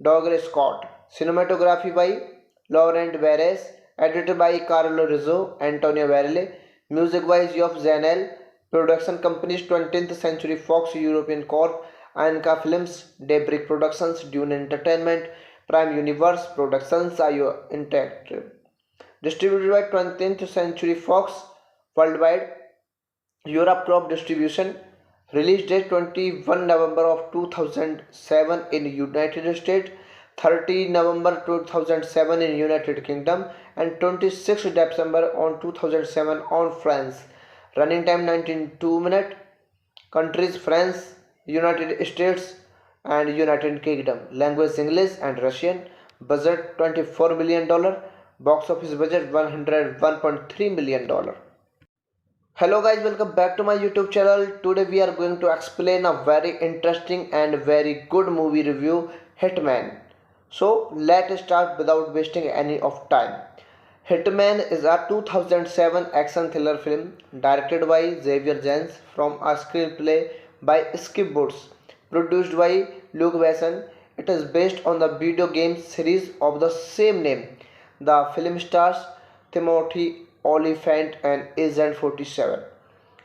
Douglas Scott, cinematography by Laurent Barres, edited by Carlo Rizzo, Antonio Varela, music by Geoff Zanel, production companies 20th Century Fox European Corp, Anka Films, Daybreak Productions, Dune Entertainment, Prime Universe Productions, IO Interactive. Distributed by 20th Century Fox worldwide, Europe Crop Distribution. Release date 21 November of 2007 in United States, 30 November 2007 in United Kingdom, and 26 December on 2007 on France. Running time 92 minutes. Countries France, United States and United Kingdom. Language English and Russian. Budget $24 million. Box office budget $101.3 million. Hello guys, welcome back to my YouTube channel. Today we are going to explain a very interesting and very good movie review, Hitman. So let's start without wasting any of time. Hitman is a 2007 action thriller film directed by Xavier Jens from a screenplay by Skip Woods, produced by Luke Besson. It is based on the video game series of the same name. The film stars Timothy Olyphant and Agent 47,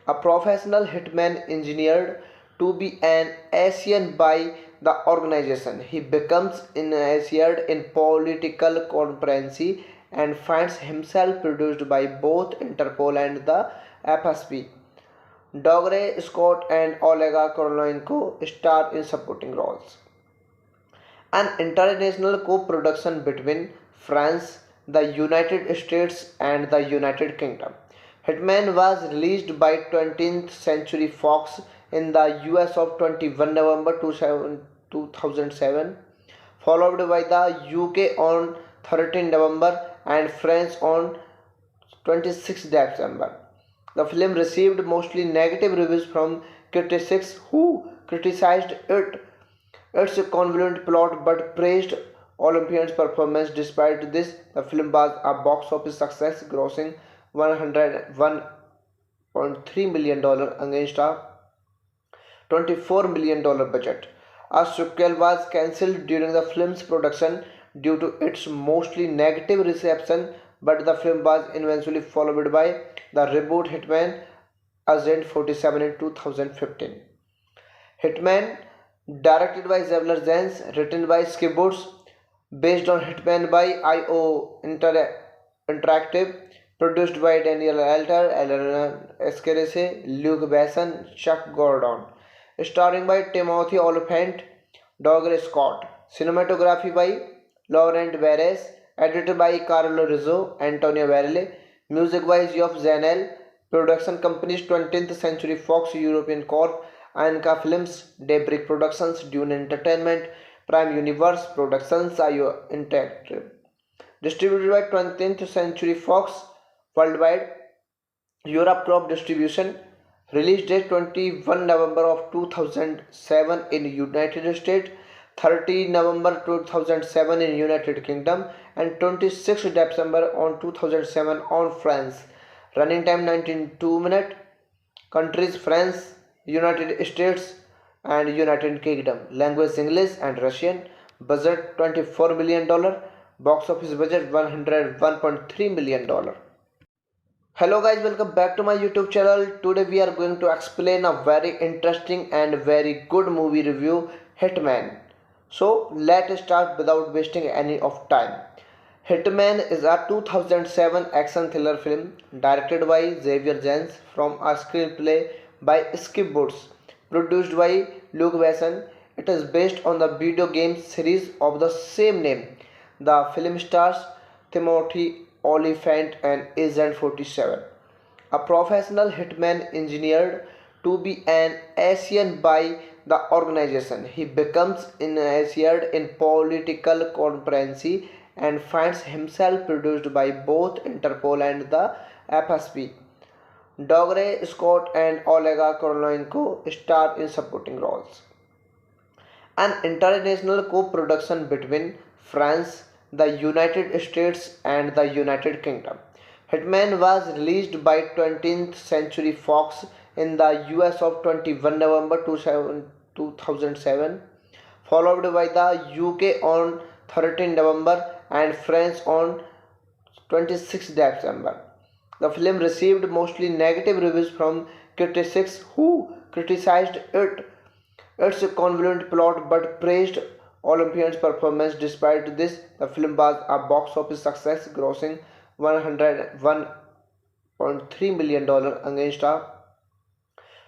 a professional hitman engineered to be an Asian by the organization. He becomes initiated in political conspiracy and finds himself produced by both Interpol and the FSB. Dougray Scott and Olega Korolenko star in supporting roles. An international co-production between France, the United States and the United Kingdom. Hitman was released by 20th Century Fox in the US of 21 November 2007, followed by the UK on 13 November and France on 26 December. The film received mostly negative reviews from critics who criticized its convoluted plot but praised Olympian's performance. Despite this, the film was a box office success, grossing $101.3 million against a $24 million budget. A sequel was cancelled during the film's production due to its mostly negative reception, but the film was eventually followed by the reboot Hitman Agent 47 in 2015. Hitman, directed by Xavier Jens, written by Skip Woods, based on Hitman by IO Interactive, Produced by Daniel Alter, Eleanor Escarese, Luke Besson, Chuck Gordon. Starring by Timothy Olyphant, Douglas Scott. Cinematography by Laurent Perez. Edited by Carlo Rizzo, Antonio Varela. Music by Geoff Zanel. Production companies 20th Century Fox European Corp. Anka Films, Daybreak Productions, Dune Entertainment, Prime Universe Productions, IO Interactive. Distributed by 20th Century Fox worldwide, Europe Crop Distribution. Release date 21 November of 2007 in United States, 30 November 2007 in United Kingdom, and 26 December on 2007 on France. Running time 92 minutes. Countries France, United States, and United Kingdom. Language English and Russian. Budget $24 million. Box office budget $101.3 million. Hello guys, welcome back to my YouTube channel. Today we are going to explain a very interesting and very good movie review, Hitman. So let's start without wasting any of time. Hitman is a 2007 action thriller film directed by Xavier Jens from a screenplay by Skip Woods, produced by Luke Besson. It is based on the video game series of the same name. The film stars Timothy Olyphant and Agent 47, a professional hitman engineered to be an Asian by the organization. He becomes initiated in political conspiracy and finds himself produced by both Interpol and the FSB. Dougray Scott and Olega Korolenko star in supporting roles. An international co-production between France, the United States, and the United Kingdom. Hitman was released by 20th Century Fox in the US of 21 November 2007, followed by the UK on 13 November and France on 26 December. The film received mostly negative reviews from critics who criticized its convoluted plot but praised Olympian's performance. Despite this, the film was a box office success, grossing $101.3 million against a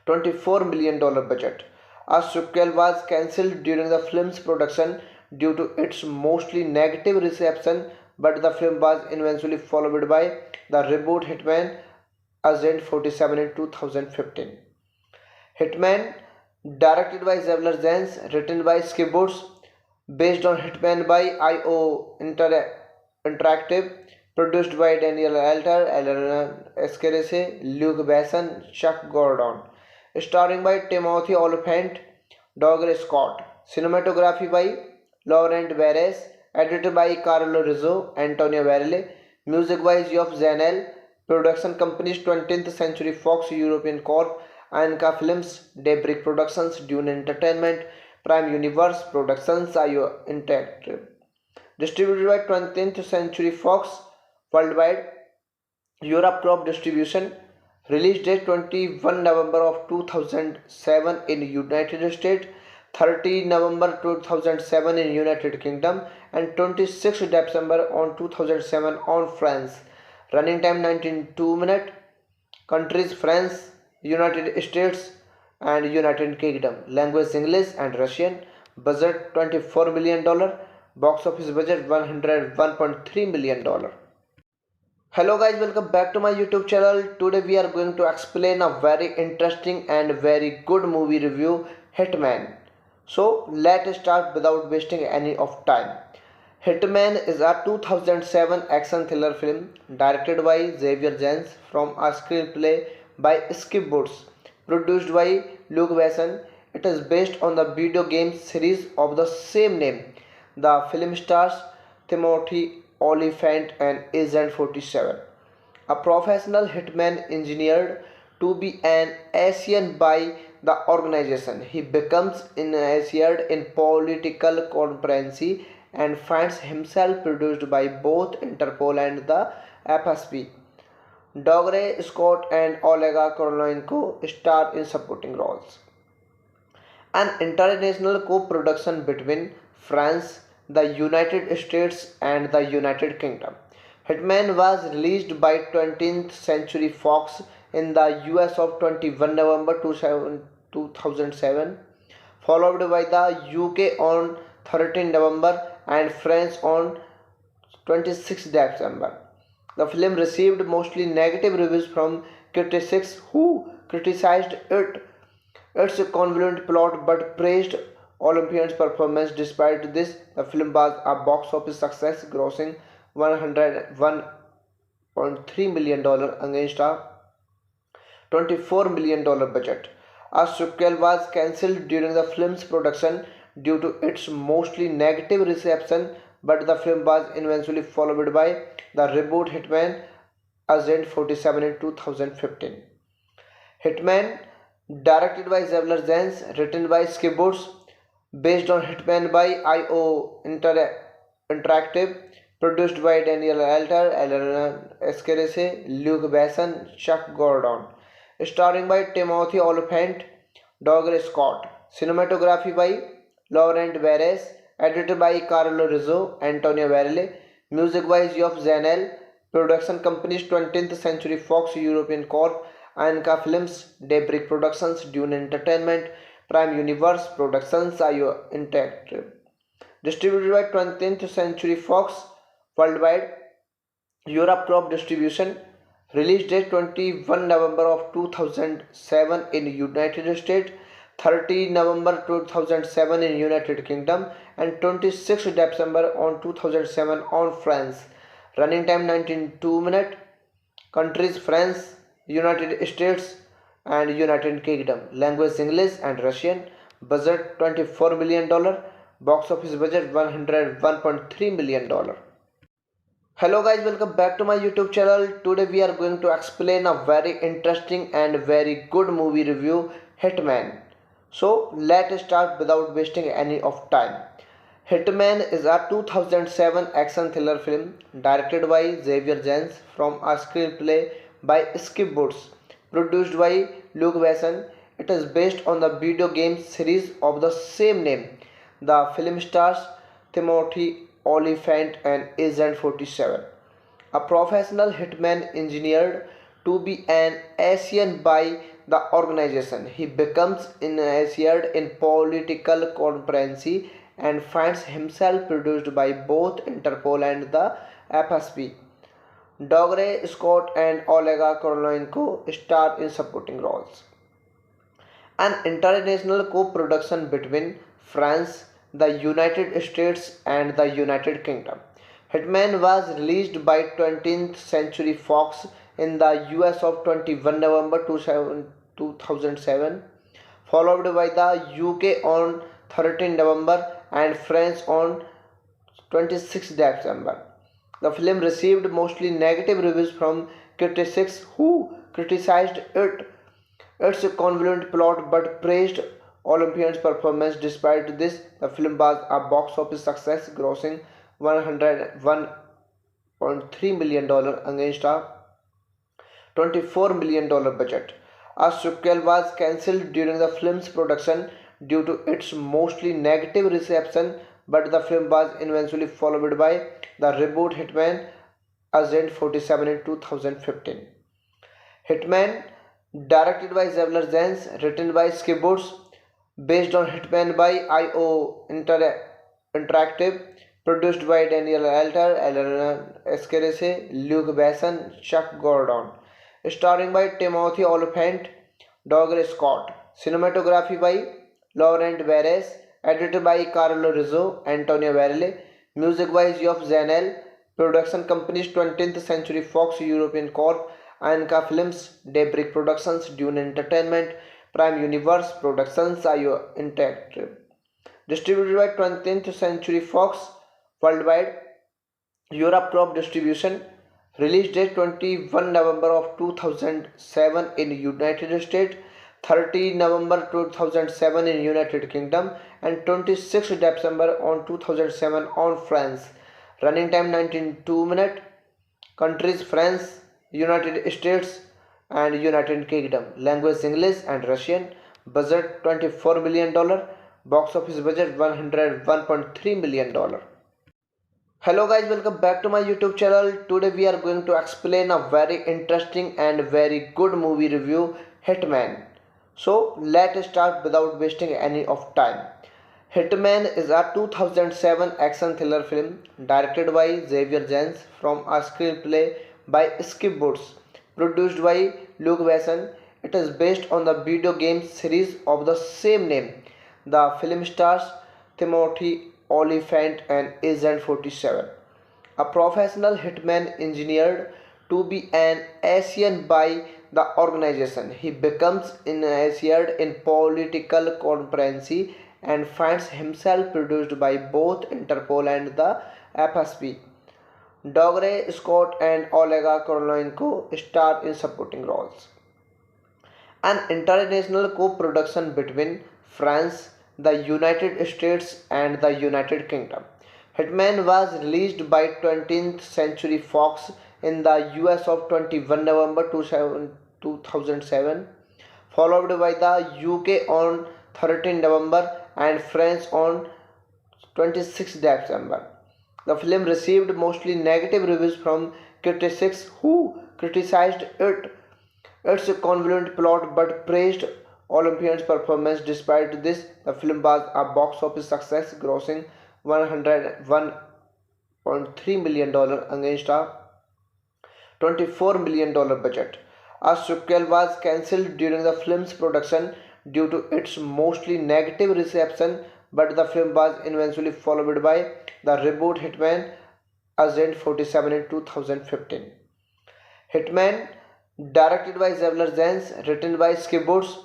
$24 million budget. A sequel was cancelled during the film's production due to its mostly negative reception, but the film was eventually followed by the reboot Hitman Agent 47 in 2015. Hitman, directed by Xavier Jens, written by Skip Woods, based on Hitman by IO Interactive, produced by Daniel Alter, Eleanor Escarese, Luke Besson, Chuck Gordon, starring by Timothy Olyphant, Douglas Scott, cinematography by Laurent Perez, edited by Carlo Rizzo, Antonio Varela, music by Geoff Zanel, production companies 20th Century Fox European Corp, Anka Films, Daybreak Productions, Dune Entertainment, Prime Universe Productions, IO Interactive. Distributed by 20th Century Fox worldwide, Europe Crop Distribution. Release date 21 November of 2007 in United States, 30 November 2007 in United Kingdom, and 26 December on 2007 on France. Running time 92 minutes. Countries France, United States, and United Kingdom. Language English and Russian. Budget $24 million. Box office budget $101.3 million. Hello guys, welcome back to my YouTube channel. Today we are going to explain a very interesting and very good movie review, Hitman. So let's start without wasting any of time. Hitman is a 2007 action thriller film directed by Xavier Jens from a screenplay by Skip Woods, produced by Luke Besson. It is based on the video game series of the same name. The film stars Timothy Olyphant and Agent 47, a professional hitman engineered to be an Asian by the organization. He becomes initiated in political conspiracy and finds himself produced by both Interpol and the FSB. Dougray Scott and Olega Korolenko star in supporting roles. An international co-production between France, the United States, and the United Kingdom. Hitman was released by 20th Century Fox in the US of 21 November 2007, followed by the UK on 13 November and France on 26 December. The film received mostly negative reviews from critics who criticized its convoluted plot but praised Olympian's performance. Despite this, the film was a box office success, grossing $101.3 million against a $24 million budget. A sequel was cancelled during the film's production due to its mostly negative reception, but the film was eventually followed by the reboot Hitman Agent 47 in 2015. Hitman, directed by Xavier Jens, written by Skip Woods, based on Hitman by IO Interactive, produced by Daniel Alter, Elena Escarese, Luke Besson, Chuck Gordon, starring by Timothy Olyphant, Douglas Scott, cinematography by Laurent Barres, edited by Carlo Rizzo, Antonio Varela, music by Geoff Zanel, production companies 20th Century Fox European Corp, Anka Films, Daybreak Productions, Dune Entertainment, Prime Universe Productions, IO Interactive. Distributed by 20th Century Fox worldwide, Europe Crop Distribution. Release date 21 November of 2007 in United States, 30 November 2007 in United Kingdom, and 26 December on 2007 on France. Running time 92 minutes. Countries France, United States, and United Kingdom. Language English and Russian. Budget $24 million. Box office budget $101.3 million. Hello guys, welcome back to my YouTube channel. Today we are going to explain a very interesting and very good movie review, Hitman. So let's start without wasting any of time. Hitman is a 2007 action thriller film directed by Xavier Jens from a screenplay by Skip Woods, produced by Luke Besson. It is based on the video game series of the same name. The film stars Timothy Olyphant and Agent 47, a professional hitman engineered to be an Asian by the organization. He becomes initiated in political conspiracy and finds himself produced by both Interpol and the FSB. Dougray Scott and Olega Korolenko star in supporting roles. An international co-production between France, the United States, and the United Kingdom. Hitman was released by 20th Century Fox in the US of 21 November 2007, followed by the UK on 13 November and France on 26 December. The film received mostly negative reviews from critics who criticized its convoluted plot but praised Olympian's performance. Despite this, the film was a box office success, grossing $101.3 million against a $24 million budget. A sequel was cancelled during the film's production due to its mostly negative reception, but the film was eventually followed by the reboot Hitman Agent 47 in 2015. Hitman, directed by Xavier Jens, written by Skip Woods, based on Hitman by IO Interactive, produced by Daniel Alter, Elena Escarese, Luke Besson, Chuck Gordon, starring by Timothy Olyphant, Douglas Scott, cinematography by Laurent Barres, edited by Carlo Rizzo, Antonio Varela, music by Geoff Zanel, production companies 20th Century Fox European Corp, Anka Films, Daybreak Productions, Dune Entertainment, Prime Universe Productions, IO Interactive. Distributed by 20th Century Fox worldwide, Europe Crop Distribution. Release date 21 November of 2007 in United States, 30 November 2007 in United Kingdom, and 26 December on 2007 on France. Running time 92 minutes. Countries France, United States, and United Kingdom. Language English and Russian. Budget $24 million. Box office budget $101.3 million. Hello guys, welcome back to my YouTube channel. Today we are going to explain a very interesting and very good movie review, Hitman. So let's start without wasting any of time. Hitman is a 2007 action thriller film directed by Xavier Jens from a screenplay by Skip Woods, produced by Luke Besson. It is based on the video game series of the same name. The film stars Timothy Olyphant and Agent 47, a professional hitman engineered to be an Asian by the organization. He becomes initiated in political conspiracy and finds himself produced by both Interpol and the FSB. Dougray Scott and Olega Korolenko star in supporting roles. An international co-production between France, the United States and the United Kingdom. Hitman was released by 20th Century Fox in the US of 21 November 2007, followed by the UK on 13 November and France on 26 December. The film received mostly negative reviews from critics who criticized its convoluted plot but praised Olympian's performance. Despite this, the film was a box office success, grossing $101.3 million against a $24 million budget. A sequel was cancelled during the film's production due to its mostly negative reception, but the film was eventually followed by the reboot Hitman Agent 47 in 2015. Hitman, directed by Xavier Jens, written by Skip Woods,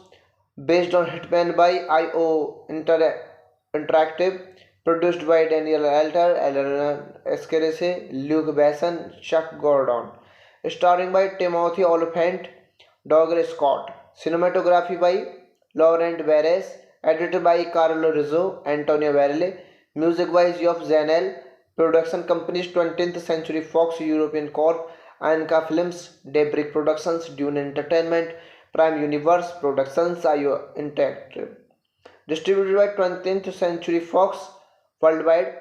based on Hitman by IO Interactive, produced by Daniel Alter, Elena Escarese, Luke Besson, Chuck Gordon, starring by Timothy Olyphant, Dougray Scott, cinematography by Laurent Barres, edited by Carlo Rizzo, Antonio Varela, music by Geoff Zanel, production companies 20th Century Fox European Corp, Anka Films, Daybreak Productions, Dune Entertainment, Prime Universe Productions, IO Interactive. Distributed by 20th Century Fox worldwide,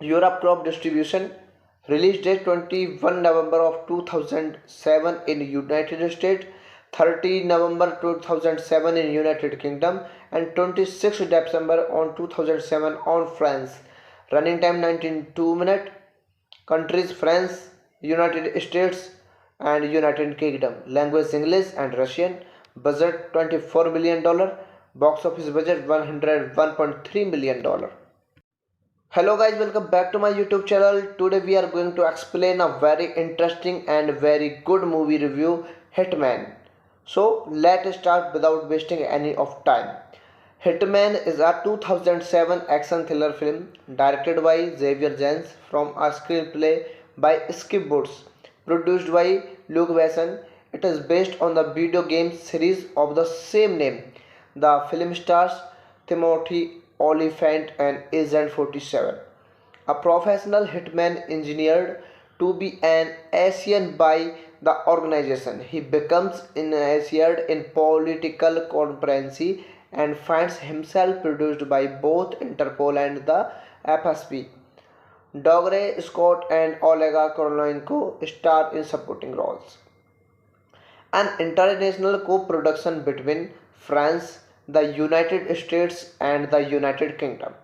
Europe Crop Distribution. Release date 21 November of 2007 in United States, 30 November 2007 in United Kingdom, and 26 December on 2007 on France. Running time 92 minutes. Countries France, United States and United Kingdom. Language English and Russian. Budget $24 million. Box office budget $101.3 million. Hello guys, welcome back to my YouTube channel. Today we are going to explain a very interesting and very good movie review, Hitman. So let's start without wasting any of time. Hitman is a 2007 action thriller film directed by Xavier Jens from a screenplay by Skip Woods, produced by Luke Besson. It is based on the video game series of the same name. The film stars Timothy Olyphant and Agent 47, a professional hitman engineered to be an Asian by the organization. He becomes initiated in political conspiracy and finds himself produced by both Interpol and the FSB. Dougray Scott and Olega Korolenko star in supporting roles. An international co-production between France, the United States and the United Kingdom.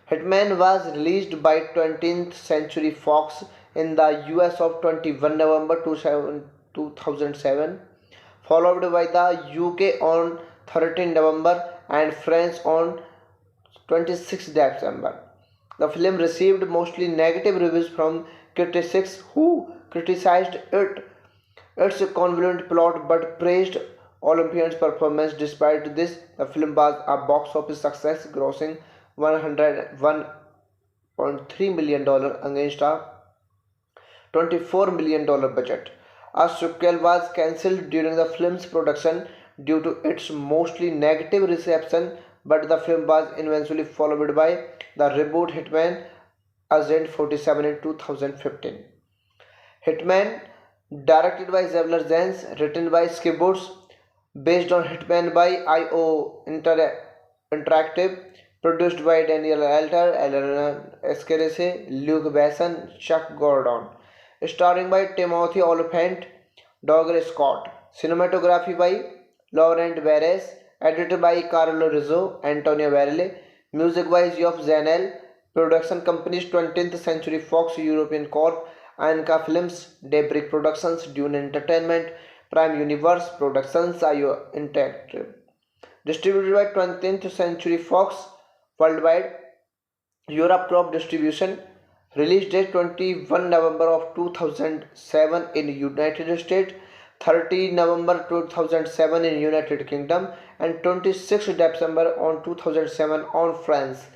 Hitman was released by 20th Century Fox in the US of 21 November 2007, followed by the UK on 13 November and France on 26 December. The film received mostly negative reviews from critics who criticized its convoluted plot but praised Olympian's performance. Despite this, the film was a box office success, grossing $101.3 million against a $24 million budget. A sequel was cancelled during the film's production due to its mostly negative reception, but the film was eventually followed by the reboot Hitman Agent 47 in 2015. Hitman, directed by Xavier Jens, written by Skip Woods, based on Hitman by IO Interactive, Produced by Daniel Elter, Eleanor Escarese, Luke Besson, Chuck Gordon. Starring by Timothy Olyphant, Douglas Scott. Cinematography by Laurent Barres. Edited by Carlo Rizzo, Antonio Varele. Music by Geoff Zanel. Production companies 20th Century Fox European Corp. Anka Films, Daybreak Productions, Dune Entertainment, Prime Universe Productions, IO Interactive. Distributed by 20th Century Fox worldwide. Europe Crop Distribution. Release date 21 November of 2007 in United States, 30 November 2007 in United Kingdom, and 26 December on 2007 on France.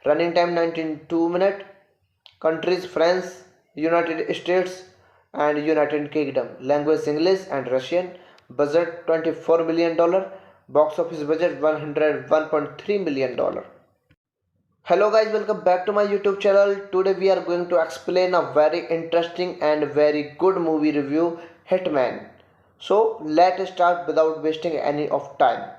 Running time 19 minutes. Countries France, United States, and United Kingdom. Language English and Russian. Budget $24 million. Box office budget $101.3 million. Hello guys, welcome back to my YouTube channel. Today we are going to explain a very interesting and very good movie review, Hitman. So let's start without wasting any of time.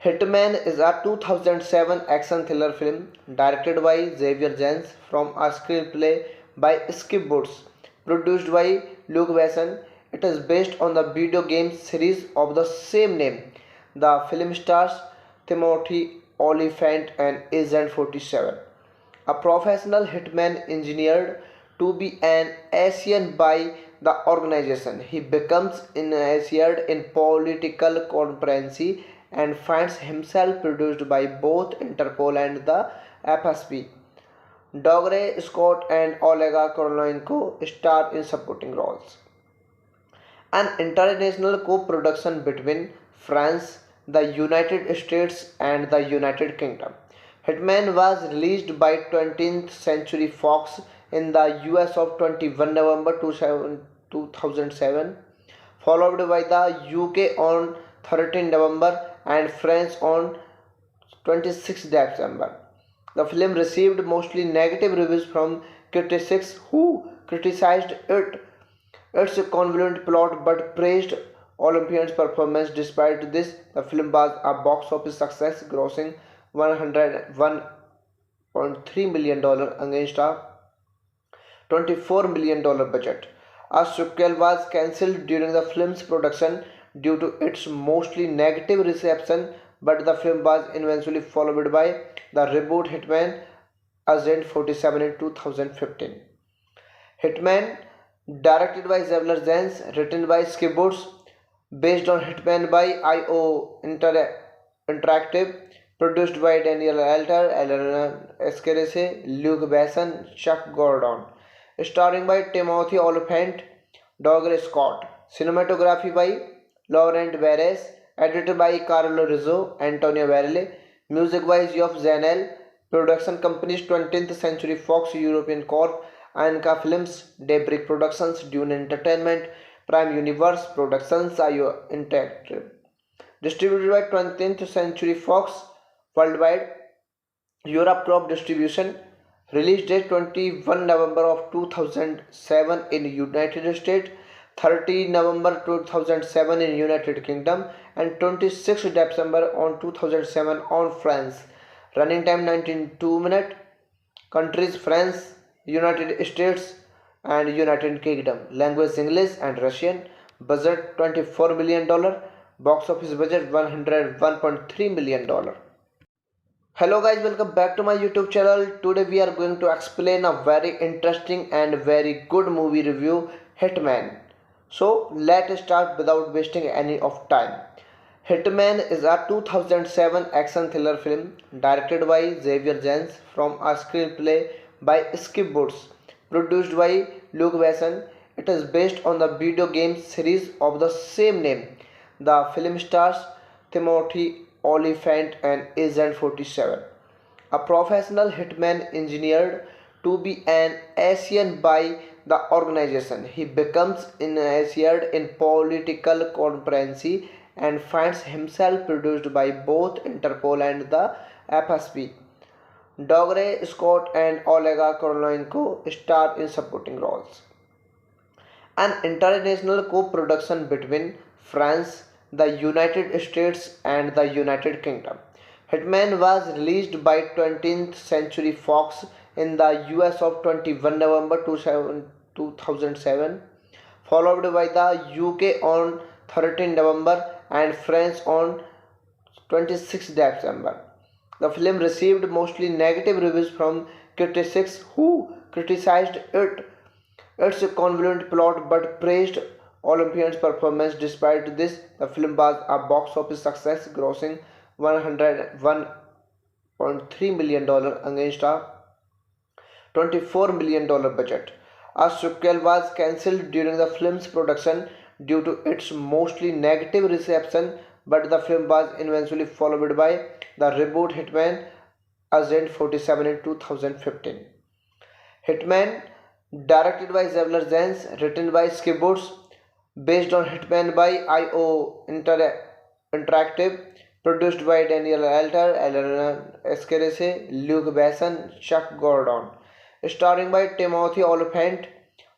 Hitman is a 2007 action thriller film directed by Xavier Janes from a screenplay by Skip Woods, produced by Luke Besson. It is based on the video game series of the same name. The film stars Timothy Olyphant and Agent 47, a professional hitman engineered to be an Asian by the organization. He becomes initiated in political conspiracy and finds himself produced by both Interpol and the FSB. Dougray Scott and Olega Korolenko star in supporting roles. An international co-production between France, the United States, and the United Kingdom. Hitman was released by 20th Century Fox in the US of 21 November 2007, followed by the UK on 13 November and France on 26 December. The film received mostly negative reviews from critics who criticized its convoluted plot but praised Olympian's performance. Despite this, the film was a box office success, grossing $101.3 million against a $24 million budget. A sequel was cancelled during the film's production due to its mostly negative reception, but the film was eventually followed by the reboot Hitman Agent 47 in 2015. Hitman, directed by Xavier Janes, written by Skip Woods, based on Hitman by IO Interactive, produced by Daniel Elter, Eleanor Escarese, Luke Besson, Chuck Gordon, starring by Timothy Olyphant, Douglas Scott. Cinematography by Laurent Barres. Edited by Carlo Rizzo, Antonio Varele. Music by Geoff Zanel. Production companies 20th Century Fox European Corp. Anka Films, Daybreak Productions, Dune Entertainment, Prime Universe Productions, IO Interactive. Distributed by 20th Century Fox worldwide. Europe Crop Distribution. Release date 21 November of 2007 in United States, 30 November 2007 in United Kingdom, and 26 December on 2007 on France. Running time 19 minutes. Countries France, United States, and United Kingdom. Language English and Russian. Budget $24 million. Box office budget $101.3 million. Hello guys, welcome back to my YouTube channel. Today we are going to explain a very interesting and very good movie review, Hitman. So let's start without wasting any of time. Hitman is a 2007 action thriller film directed by Xavier Janes from a screenplay by Skip Woods, produced by Luke Besson. It is based on the video game series of the same name. The film stars Timothy Olyphant and Agent 47, a professional hitman engineered to be an Asian by the organization. He becomes initiated in political conspiracy and finds himself produced by both Interpol and the FSB. Dougray Scott and Olega Korolenko star in supporting roles. An international co-production between France, the United States, and the United Kingdom. Hitman was released by 20th Century Fox in the US of 21 November 2007, followed by the UK on 13 November and France on 26 December. The film received mostly negative reviews from critics who criticized its convoluted plot but praised Olympian's performance. Despite this, the film was a box office success, grossing $101.3 million against a $24 million budget. A sequel was cancelled during the film's production due to its mostly negative reception, but the film was eventually followed by the reboot Hitman Agent 47 in 2015. Hitman, directed by Xavier Zens, written by Skip Woods, based on Hitman by IO Interactive, produced by Daniel Alter, Alan Escarese, Luke Besson, Chuck Gordon, starring by Timothy Olyphant,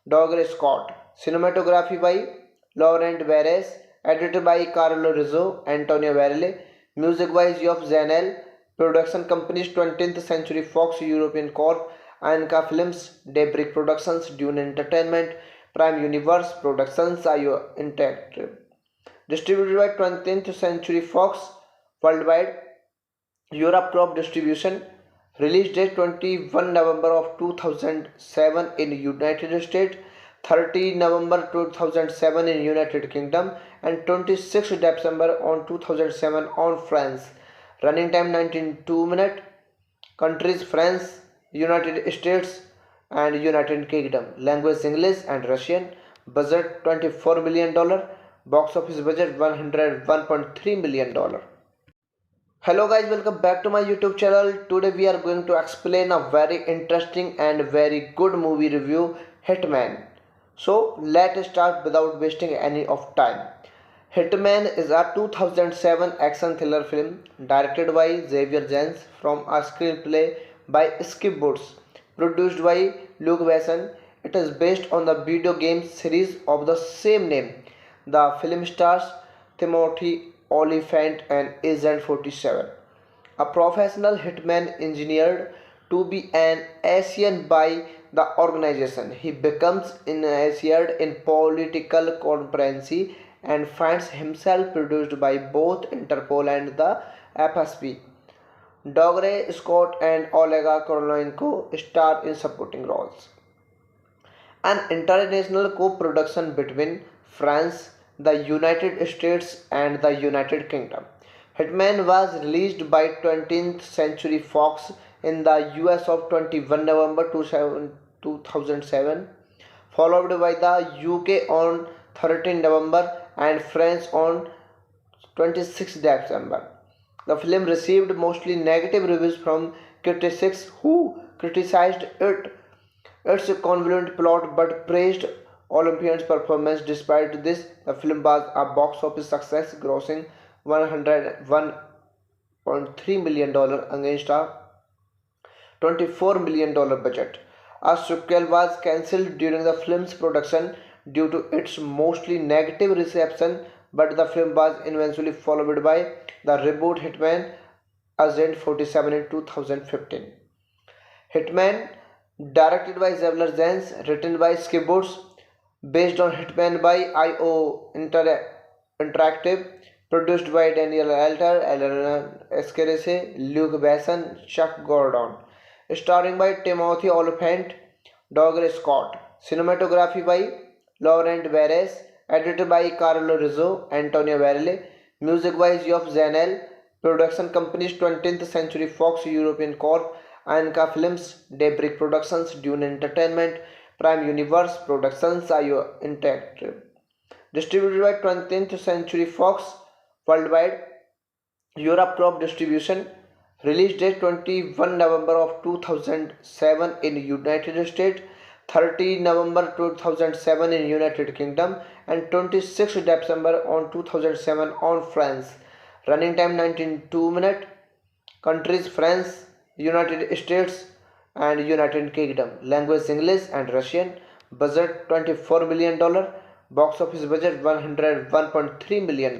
Douglas Scott, cinematography by Laurent Barres, edited by Carlo Rizzo, Antonio Varela, music by Geoff Zanel, production companies 20th Century Fox European Corp, Anka Films, Daybreak Productions, Dune Entertainment, Prime Universe Productions, IO Interactive. Distributed by 20th Century Fox worldwide, Europe Crop Distribution. Release date 21 November of 2007 in United States, 30 November 2007 in United Kingdom, and 26 December on 2007 on France. Running time 92 minutes. Countries France, United States and United Kingdom. Language English and Russian. Budget $24 million. Box office budget $101.3 million. Hello guys, welcome back to my YouTube channel. Today we are going to explain a very interesting and very good movie review, Hitman. So let's start without wasting any of time. Hitman is a 2007 action thriller film directed by Xavier Zens from a screenplay by Skip Woods, produced by Luke Besson. It is based on the video game series of the same name. The film stars Timothy Olyphant and Agent 47, a professional hitman engineered to be an Asian by the organization. He becomes initiated in political conspiracy and finds himself produced by both Interpol and the FSB. Dougray Scott and Olega Korolenko star in supporting roles. An international co-production between France, the United States and the United Kingdom. Hitman was released by 20th Century Fox in the US of 21 November 2007, followed by the UK on 13 November and France on 26 December. The film received mostly negative reviews from critics who criticized its convoluted plot but praised Olympian's performance. Despite this, the film was a box office success, grossing $101.3 million against a $24 million budget. A sequel was cancelled during the film's production due to its mostly negative reception, but the film was eventually followed by the reboot Hitman Agent 47 in 2015. Hitman, directed by Xavier Zens, written by Skip Woods, based on Hitman by IO Interactive, produced by Daniel Alter, Alan Escarese, Luke Besson, Chuck Gordon, starring by Timothy Olyphant, Douglas Scott, cinematography by Laurent Barres, edited by Carlo Rizzo, Antonio Varela, music by Geoff Zanel, production companies 20th Century Fox European Corp, Anka Films, Daybreak Productions, Dune Entertainment, Prime Universe Productions, IO Interactive. Distributed by 20th Century Fox worldwide, Europe Crop Distribution. Release date 21 November of 2007 in United States, 30 November 2007 in United Kingdom, and 26 December on 2007 on France. Running time 92 minutes. Countries France, United States and United Kingdom. Language English and Russian. Budget $24 million. Box office budget $101.3 million.